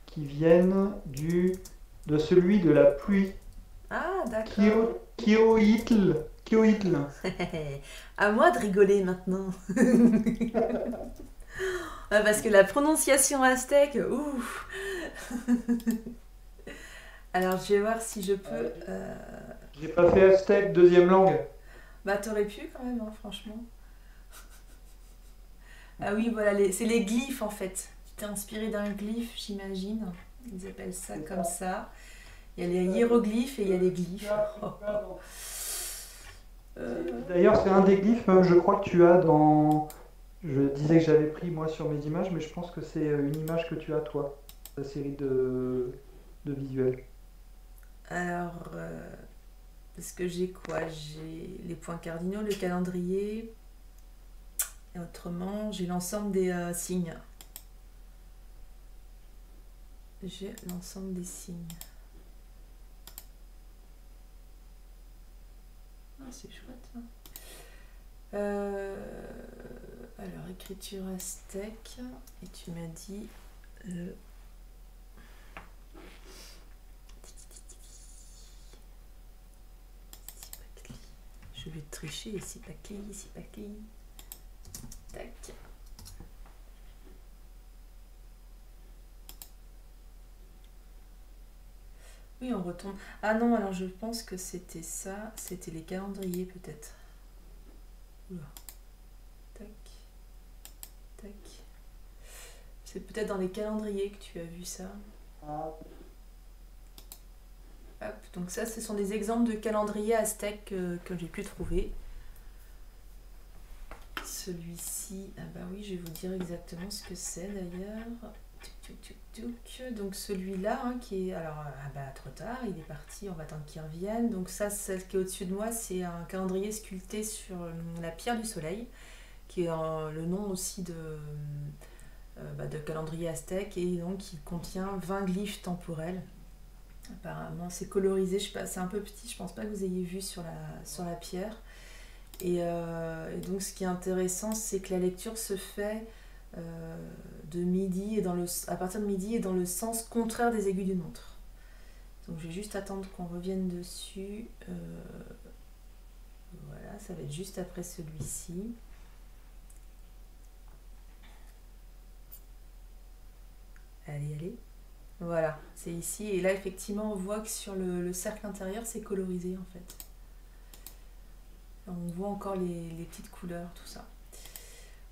qui viennent de celui de la pluie. ah d'accord. Kioitl. À moi de rigoler maintenant. Ah, parce que la prononciation aztèque, ouf. Alors je vais voir si je peux... J'ai pas fait aztèque deuxième langue. Bah t'aurais pu quand même, hein, franchement. Ah oui, voilà, c'est les glyphes en fait. Tu t'es inspiré d'un glyphe, j'imagine. Ils appellent ça C'est comme ça. ça. Il y a les hiéroglyphes et il y a les glyphes. D'ailleurs, c'est un des glyphes, même, je crois que tu as dans. Je disais que j'avais pris moi sur mes images, mais je pense que c'est une image que tu as toi, ta série de visuels. Alors, parce que j'ai quoi? J'ai les points cardinaux, le calendrier, et autrement, j'ai l'ensemble des signes. J'ai l'ensemble des signes. Ah, c'est chouette, hein. Alors, écriture aztèque, et tu m'as dit le... Cipacli. Je vais tricher, Cipacli. Tac. Oui, on retombe. Ah non, alors je pense que c'était ça. C'était les calendriers peut-être. Oula. Tac. Tac. C'est peut-être dans les calendriers que tu as vu ça. Ah, Hop. Donc ça, ce sont des exemples de calendriers aztèques que j'ai pu trouver. Celui-ci, ah bah oui, je vais vous dire exactement ce que c'est d'ailleurs. Donc celui-là, hein, qui est... Alors, ah bah trop tard, il est parti, on va attendre qu'il revienne. Donc ça, celle qui est au-dessus de moi, c'est un calendrier sculpté sur la pierre du soleil, qui est le nom aussi de calendrier aztèque, et donc il contient 20 glyphes temporels. Apparemment, c'est colorisé, je sais pas, c'est un peu petit, je pense pas que vous ayez vu sur la pierre. Et donc ce qui est intéressant, c'est que la lecture se fait de midi et à partir de midi et dans le sens contraire des aiguilles d'une montre. Donc je vais juste attendre qu'on revienne dessus. Voilà, ça va être juste après celui-ci. Allez, allez. Voilà, c'est ici. Et là, effectivement, on voit que sur le cercle intérieur, c'est colorisé, en fait. On voit encore les petites couleurs, tout ça.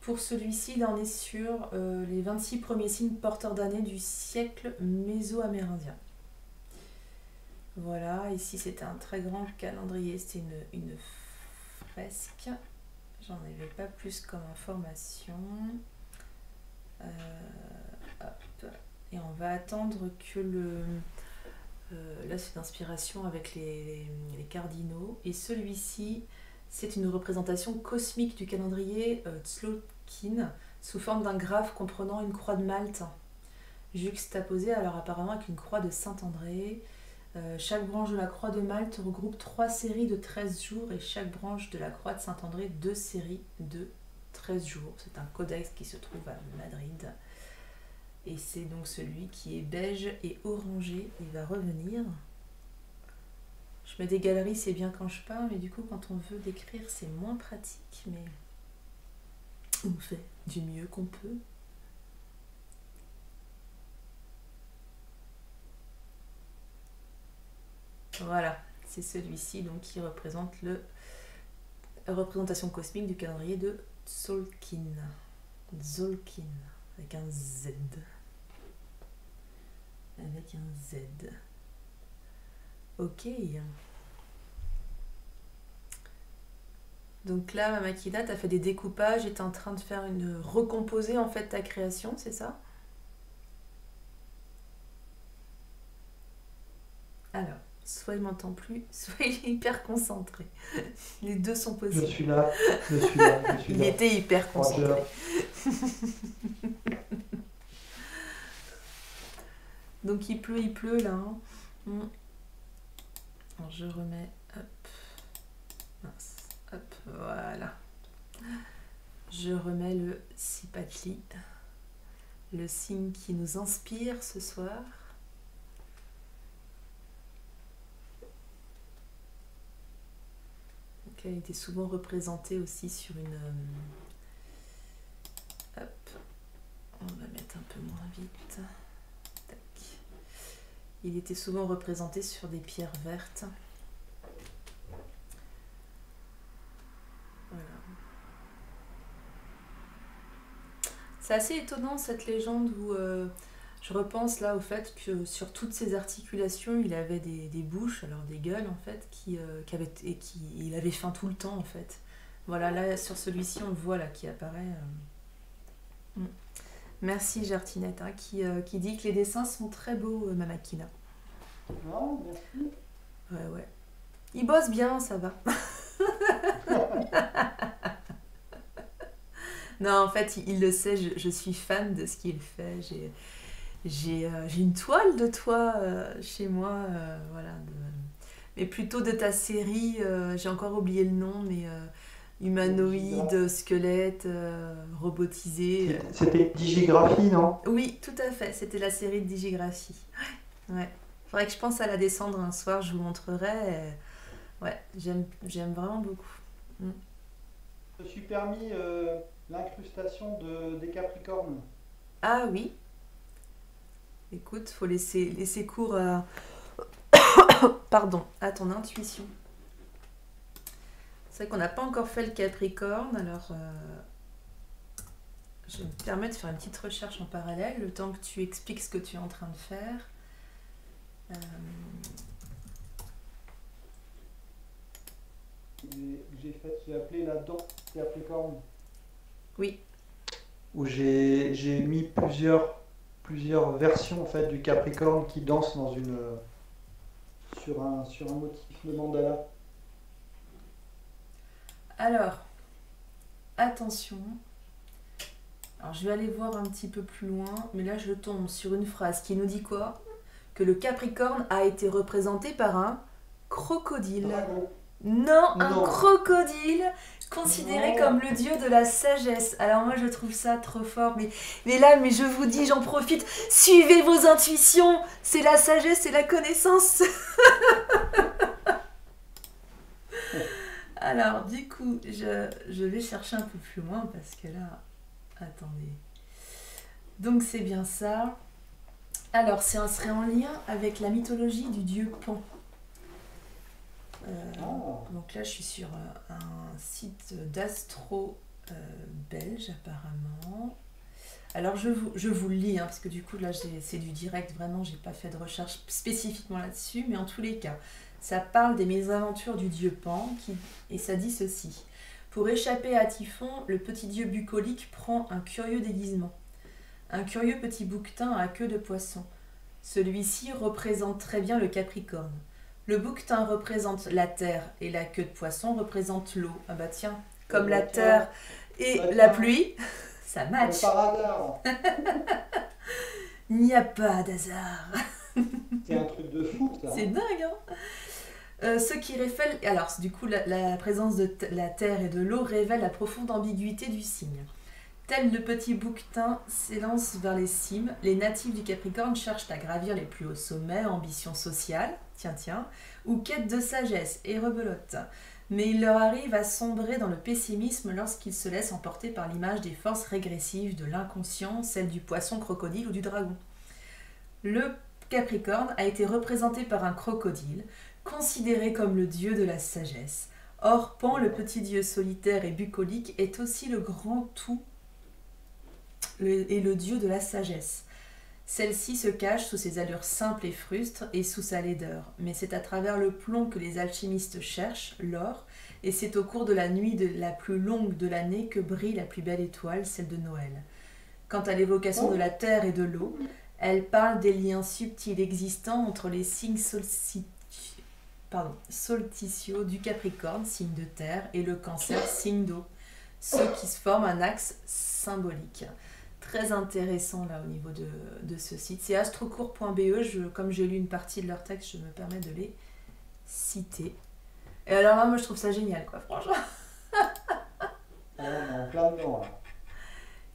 Pour celui-ci, là, on est sur les 26 premiers signes porteurs d'année du siècle méso-amérindien. Voilà, ici, c'était un très grand calendrier. C'était une fresque. J'en avais pas plus comme information. Hop. Et on va attendre que là, c'est d'inspiration avec les cardinaux. Et celui-ci, c'est une représentation cosmique du calendrier Tzolk'in sous forme d'un graphe comprenant une croix de Malte juxtaposée alors apparemment avec une croix de Saint-André. Chaque branche de la croix de Malte regroupe 3 séries de 13 jours et chaque branche de la croix de Saint-André 2 séries de 13 jours. C'est un codex qui se trouve à Madrid. Et c'est donc celui qui est beige et orangé. Il va revenir. Je mets des galeries, c'est bien quand je parle, mais du coup, quand on veut décrire, c'est moins pratique. Mais on fait du mieux qu'on peut. Voilà, c'est celui-ci donc qui représente la représentation cosmique du calendrier de Tzolk'in. Tzolk'in, avec un Z. Avec un Z. Ok. Donc là, ma Makina, tu as fait des découpages et tu es en train de recomposer en fait ta création, c'est ça? Alors, soit il m'entend plus, soit il est hyper concentré. Les deux sont possibles. Je suis là. Il était hyper concentré. Donc il pleut là. Hein. Alors, je remets, hop, mince, hop, voilà. Je remets le Sipatli, le signe qui nous inspire ce soir. Donc, elle était souvent représentée aussi sur une... hop, on va mettre un peu moins vite. Il était souvent représenté sur des pierres vertes. Voilà. C'est assez étonnant cette légende où je repense là au fait que sur toutes ses articulations, il avait des bouches, alors des gueules en fait, il avait faim tout le temps en fait. Voilà, là sur celui-ci on le voit là qui apparaît. Merci Jartinette hein, qui dit que les dessins sont très beaux, ma Makina. Non, merci. Ouais. Il bosse bien, ça va. Non, en fait, il le sait, je suis fan de ce qu'il fait. J'ai une toile de toi chez moi, voilà. Mais plutôt de ta série, j'ai encore oublié le nom, mais... humanoïde, squelette, robotisé. C'était Digigraphie, non? Oui, tout à fait. C'était la série de Digigraphie. Ouais. Faudrait que je pense à la descendre un soir, je vous montrerai. Ouais, j'aime vraiment beaucoup. Je me suis permis l'incrustation des Capricornes. Ah oui. Écoute, faut laisser cours à... Pardon, à ton intuition. C'est vrai qu'on n'a pas encore fait le Capricorne, alors je vais me permettre de faire une petite recherche en parallèle, le temps que tu expliques ce que tu es en train de faire. J'ai appelé la danse Capricorne. Oui. Où j'ai mis plusieurs versions en fait du Capricorne qui dansent sur un motif de mandala. Alors, attention. Alors, je vais aller voir un petit peu plus loin, mais là, je tombe sur une phrase qui nous dit quoi? Que le Capricorne a été représenté par un crocodile. Dragon. Non, un Non. crocodile considéré Non. comme le dieu de la sagesse. Alors moi je trouve ça trop fort, mais là, mais je vous dis, j'en profite, suivez vos intuitions, c'est la sagesse et la connaissance. Alors du coup, je vais chercher un peu plus loin parce que là, attendez. Donc c'est bien ça. Alors ça serait en lien avec la mythologie du dieu Pan. Donc là, je suis sur un site d'astro belge apparemment. Alors je vous le lis, hein, parce que du coup là c'est du direct, vraiment j'ai pas fait de recherche spécifiquement là-dessus, mais en tous les cas, ça parle des mésaventures du dieu Pan, et ça dit ceci. Pour échapper à Typhon, le petit dieu bucolique prend un curieux déguisement. Un curieux petit bouquetin à queue de poisson. Celui-ci représente très bien le Capricorne. Le bouquetin représente la terre et la queue de poisson représente l'eau. Ah bah tiens, comme la terre et la pluie, ça match. Par hasard. Il n'y a pas d'hasard. C'est un truc de fou, ça. C'est dingue, hein. Ce qui révèle... Alors, du coup, la présence de la terre et de l'eau révèle la profonde ambiguïté du signe. Tel le petit bouquetin s'élance vers les cimes, les natifs du Capricorne cherchent à gravir les plus hauts sommets, ambition sociale, ou quête de sagesse et rebelote. Mais il leur arrive à sombrer dans le pessimisme lorsqu'ils se laissent emporter par l'image des forces régressives de l'inconscient, celle du poisson crocodile ou du dragon. Le Capricorne a été représenté par un crocodile, considéré comme le dieu de la sagesse. Or, Pan, le petit dieu solitaire et bucolique, est aussi le grand tout et le dieu de la sagesse. Celle-ci se cache sous ses allures simples et frustres et sous sa laideur. Mais c'est à travers le plomb que les alchimistes cherchent, l'or, et c'est au cours de la nuit la plus longue de l'année que brille la plus belle étoile, celle de Noël. Quant à l'évocation de la terre et de l'eau, elle parle des liens subtils existants entre les signes solsticiaux du Capricorne, signe de terre, et le Cancer, signe d'eau, ceux qui se forment un axe symbolique. Très intéressant là au niveau de ce site. C'est astrocourt.be, comme j'ai lu une partie de leur texte, je me permets de les citer. Et alors là, moi je trouve ça génial, quoi, franchement. On est en plein dedans, là.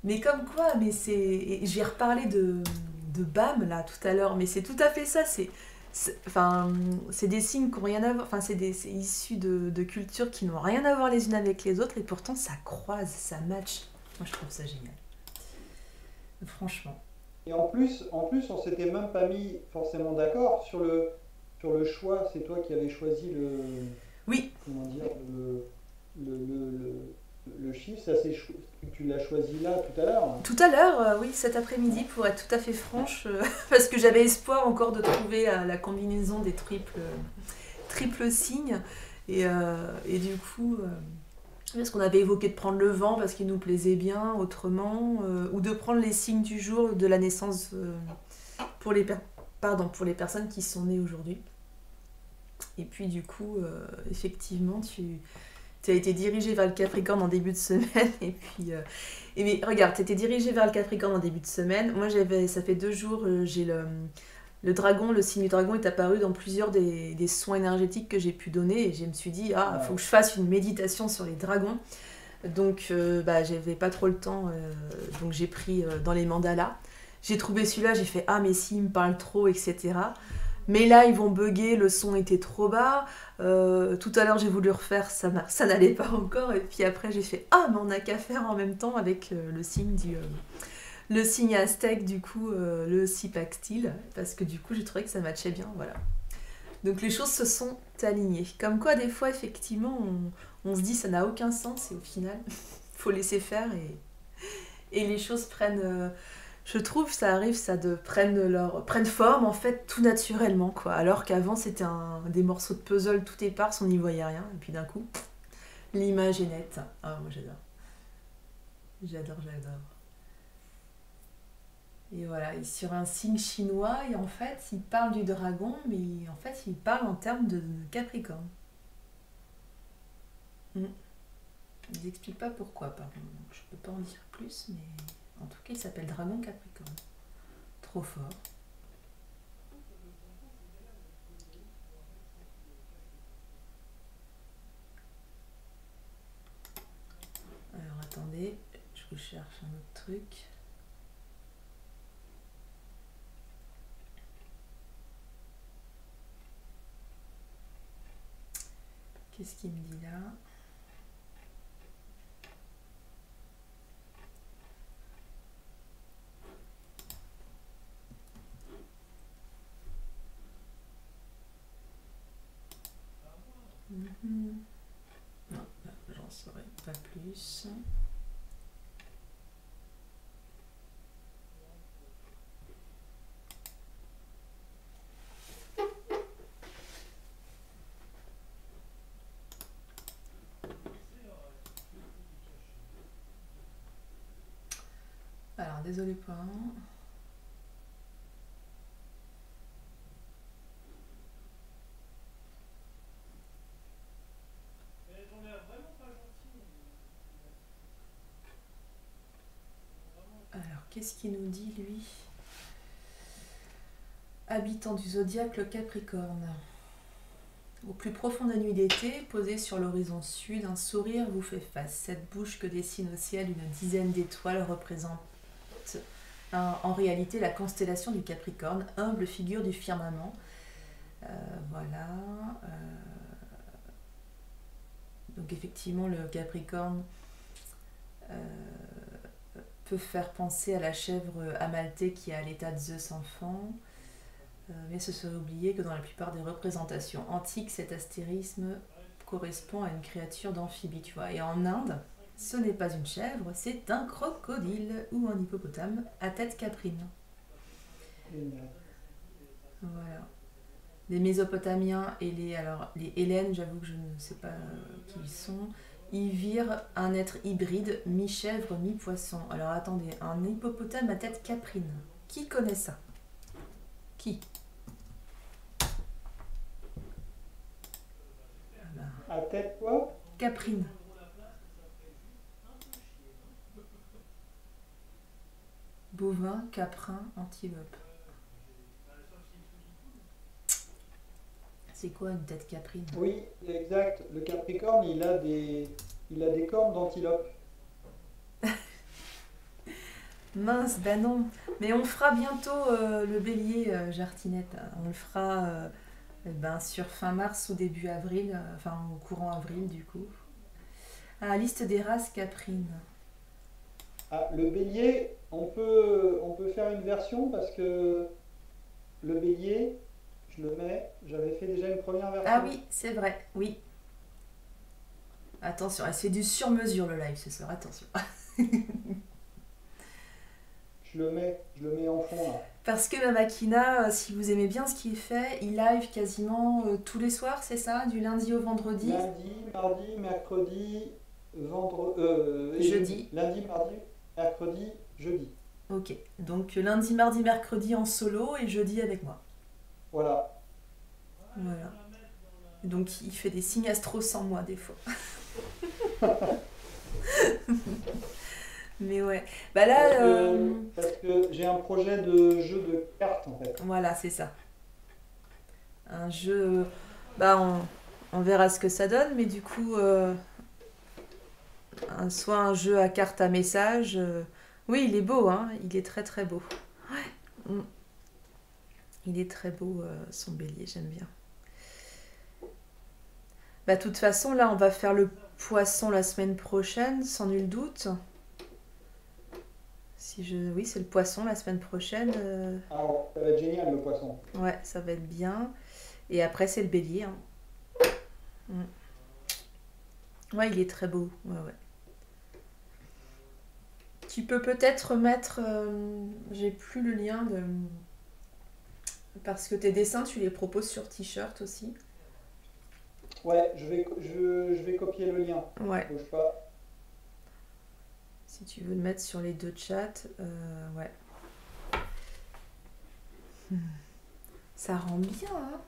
Mais comme quoi, mais c'est... et j'ai reparlé de BAM là tout à l'heure, mais c'est tout à fait ça, c'est des signes qui n'ont rien à voir, enfin c'est issu de cultures qui n'ont rien à voir les unes avec les autres, et pourtant ça croise, ça match. Moi je trouve ça génial. Franchement. Et en plus, on s'était même pas mis forcément d'accord sur le choix. C'est toi qui avais choisi Oui. Comment dire, le chiffre. Tu l'as choisi là tout à l'heure. Tout à l'heure, oui, cet après-midi, pour être tout à fait franche, parce que j'avais espoir encore de trouver la combinaison des triples signes, et du coup. Parce qu'on avait évoqué de prendre le vent parce qu'il nous plaisait bien autrement, ou de prendre les signes du jour de la naissance pour les personnes qui sont nées aujourd'hui. Et puis du coup, effectivement, tu as été dirigé vers le Capricorne en début de semaine. Et puis, mais regarde, tu étais dirigé vers le Capricorne en début de semaine. Moi, ça fait 2 jours, j'ai le dragon, le signe du dragon est apparu dans plusieurs des soins énergétiques que j'ai pu donner, et je me suis dit, il faut que je fasse une méditation sur les dragons. Donc, j'avais pas trop le temps, donc j'ai pris dans les mandalas. J'ai trouvé celui-là, j'ai fait, mais s'il me parle trop, etc. Mais là, ils vont bugger, le son était trop bas. Tout à l'heure, j'ai voulu refaire, ça n'allait pas encore. Et puis après, j'ai fait, mais on n'a qu'à faire en même temps avec le signe le signe aztèque, du coup, le Cipaxtile, parce que du coup, j'ai trouvé que ça matchait bien, voilà. Donc les choses se sont alignées. Comme quoi, des fois, effectivement, on se dit ça n'a aucun sens, et au final, il faut laisser faire, et les choses prennent... je trouve, ça arrive, prennent forme, en fait, tout naturellement, quoi. Alors qu'avant, c'était des morceaux de puzzle tout épars, on n'y voyait rien, et puis d'un coup, l'image est nette. Ah, moi, j'adore. J'adore. Et voilà, et sur un signe chinois, et en fait, il parle du dragon, mais en fait, il parle en termes de Capricorne. Ils n'expliquent pas pourquoi, pardon. Donc, je peux pas en dire plus, mais en tout cas, il s'appelle Dragon Capricorne. Trop fort. vous cherche un autre truc. Qu'est-ce qu'il me dit là? Non, là, j'en saurais pas plus. Alors, désolé pas. Alors, qu'est-ce qu'il nous dit, lui? Habitant du zodiaque, le Capricorne. Au plus profond de la nuit d'été, posé sur l'horizon sud, un sourire vous fait face. Cette bouche que dessine au ciel une dizaine d'étoiles représente en réalité la constellation du Capricorne, humble figure du firmament. Voilà. Donc effectivement, le Capricorne peut faire penser à la chèvre Amalthée qui est à l'état de Zeus enfant. Mais ce serait oublier que dans la plupart des représentations antiques, cet astérisme correspond à une créature d'amphibie, tu vois. Et en Inde, ce n'est pas une chèvre, c'est un crocodile ou un hippopotame à tête caprine. Voilà. Les Mésopotamiens et les Hellènes, j'avoue que je ne sais pas qui ils sont, ils virent un être hybride, mi-chèvre, mi-poisson. Alors attendez, un hippopotame à tête caprine. Qui connaît ça? Qui? À tête quoi? Caprine. Bovin, caprin, antilope. C'est quoi une tête caprine? Oui, exact. Le Capricorne, il a des cornes d'antilope. Mince, ben non. Mais on fera bientôt le bélier, Jartinette. On le fera sur fin mars ou début avril, enfin au courant avril du coup. Ah, liste des races caprines. Ah, le bélier, on peut faire une version parce que le bélier, je le mets, j'avais fait déjà une première version. Ah oui, c'est vrai, oui. Attention, c'est du sur-mesure le live ce soir, attention. Je le mets en fond là. Parce que Mamakina, si vous aimez bien ce qu'il fait, il live quasiment tous les soirs, c'est ça? Du lundi au vendredi? Lundi, mardi, mercredi, jeudi. Lundi, mardi, mercredi, jeudi. Ok, donc lundi, mardi, mercredi en solo et jeudi avec moi. Voilà. Voilà. Donc il fait des signes astro sans moi des fois. Mais ouais. Bah là. Parce que j'ai un projet de jeu de cartes en fait. Voilà, c'est ça. Un jeu. Bah on verra ce que ça donne, mais du coup. Soit un jeu à cartes à message. Oui, il est beau, hein. Il est très très beau. Ouais. Il est très beau, son bélier, j'aime bien. Bah, de toute façon, là, on va faire le poisson la semaine prochaine, sans nul doute. Oui, c'est le poisson la semaine prochaine. Alors, ça va être génial le poisson. Ouais, ça va être bien. Et après, c'est le bélier. Hein. Ouais, il est très beau. Ouais, ouais. Tu peux peut-être mettre... j'ai plus le lien de... Parce que tes dessins, tu les proposes sur t-shirt aussi. Ouais, je vais copier le lien. Ouais. Bouge pas. Si tu veux le mettre sur les deux chats, ouais. Ça rend bien, hein.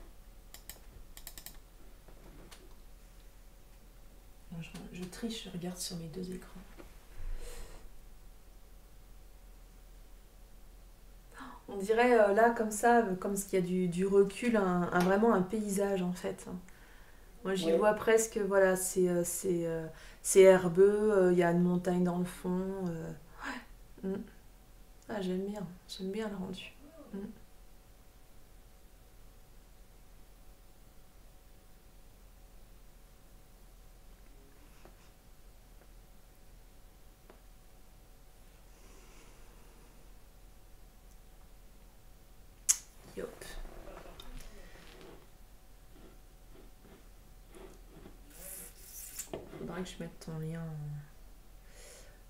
Je triche, je regarde sur mes deux écrans. On dirait là, comme ça, comme s'il y a du recul, vraiment un paysage en fait. Moi, j'y Oui. vois presque, voilà, c'est herbeux, il y a une montagne dans le fond. Mm. Ah, j'aime bien le rendu. Mm. Yop. Faudrait que je mette ton lien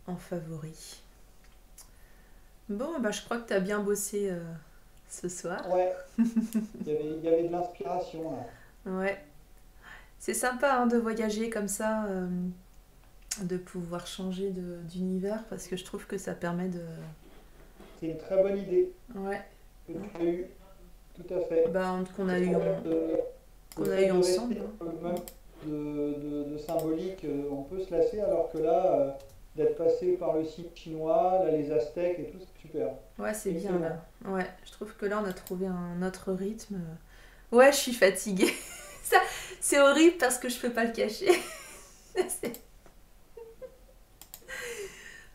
en favori. Bon, bah, je crois que t'as bien bossé ce soir. Ouais, il y avait de l'inspiration là. Ouais. C'est sympa hein, de voyager comme ça, de pouvoir changer d'univers parce que je trouve que ça permet de. C'est une très bonne idée Ouais. que tu as eue, tout à fait. Bah, Parce qu'en fait, le qu'on a fait eu de ensemble, rester hein. dans le même de symbolique, on peut se lasser, alors que là, d'être passé par le site chinois, là, les Aztèques et tout, c'est super. Ouais, c'est bien là. Excellent. Ouais, je trouve que là on a trouvé un autre rythme. Ouais, je suis fatiguée. Ça, c'est horrible parce que je peux pas le cacher. C'est-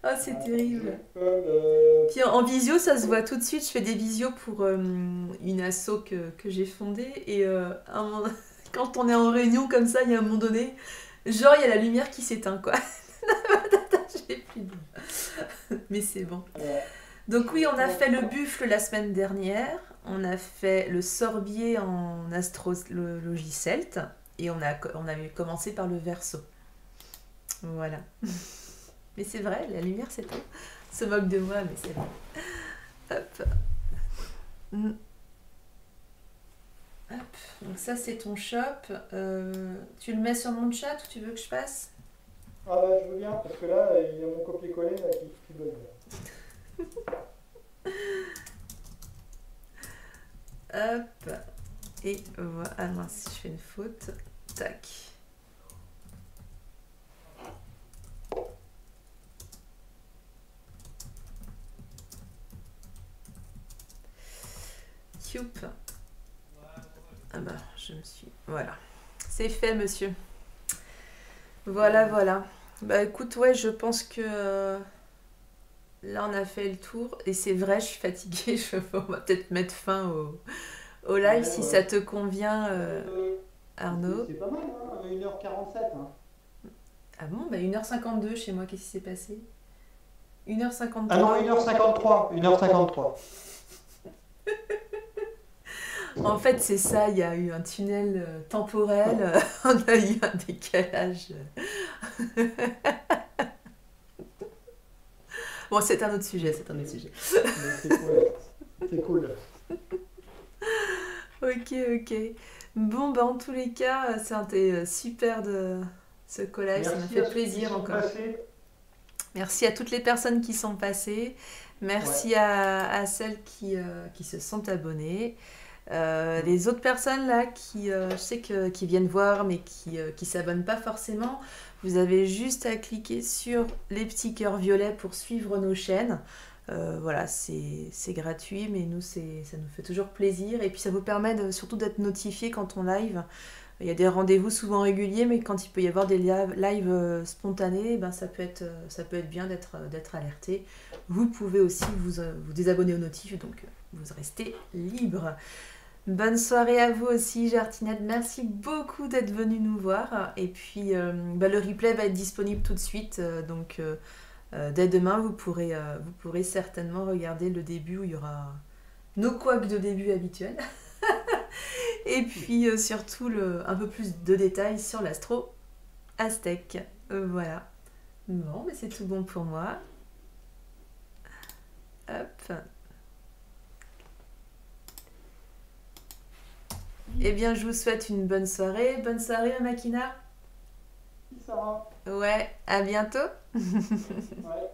Oh, c'est Je terrible. colle. Puis en visio, ça se voit tout de suite. Je fais des visios pour une asso que j'ai fondée. Et quand on est en réunion comme ça, il y a un moment donné, genre il y a la lumière qui s'éteint quoi. J'ai plus de- Mais c'est bon. Alors, Donc oui, on a fait le maintenant, buffle la semaine dernière, on a fait le sorbier en astrologie celte et on a commencé par le verso. Voilà. Mais c'est vrai, la lumière s'éteint. On se moque de moi, mais c'est vrai. Hop. Mm. Hop. Donc ça c'est ton shop. Tu le mets sur mon chat ou tu veux que je passe? ah bah, je veux bien, parce que là, il y a mon copier-coller là, qui bug. Hop. Et voilà. Ah mince, je fais une faute. Tac. Youp. Ah bah, je me suis. Voilà. C'est fait, monsieur. Voilà, Bon, voilà. Bah écoute, ouais, je pense que là on a fait le tour. Et c'est vrai, je suis fatiguée. On va peut-être mettre fin au live ouais, si ça ouais. te convient, C'est Arnaud. c'est pas mal, hein, 1h47. Hein. Ah bon, bah 1h52 chez moi, qu'est-ce qui s'est passé? Ah non, 1h53. 1h53. 1h53. En fait, c'est ça, il y a eu un tunnel temporel. On a eu un décalage. Bon, c'est un autre sujet, c'est un autre sujet. Mais c'est cool. C'est cool. Ok, ok. Bon, bah en tous les cas, c'était super de ce collège, ça m'a Merci fait à ceux qui plaisir sont encore. passés. Merci à toutes les personnes qui sont passées. Ouais. Merci à celles qui se sont abonnées. Mm. Les autres personnes là je sais qui viennent voir mais qui s'abonnent pas forcément, vous avez juste à cliquer sur les petits cœurs violets pour suivre nos chaînes. Voilà, c'est gratuit, mais nous, ça nous fait toujours plaisir. Et puis, ça vous permet surtout d'être notifié quand on live. Il y a des rendez-vous souvent réguliers, mais quand il peut y avoir des lives spontanés, ben, ça peut être bien d'être alerté. Vous pouvez aussi vous désabonner aux notifs, donc vous restez libre. Bonne soirée à vous aussi, Jartinette. Merci beaucoup d'être venu nous voir. Et puis, bah, le replay va être disponible tout de suite. Dès demain, vous pourrez certainement regarder le début où il y aura nos couacs de début habituels. Et puis surtout un peu plus de détails sur l'astro aztèque. Voilà. Bon, mais c'est tout bon pour moi. Hop. Eh bien, je vous souhaite une bonne soirée. Bonne soirée, ma Makina. Si, Sarah. Ouais, à bientôt. Ouais.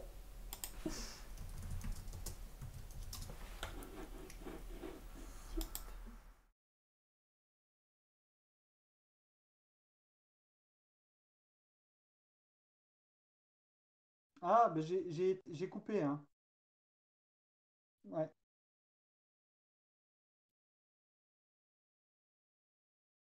Ah, ben j'ai coupé, hein. Ouais.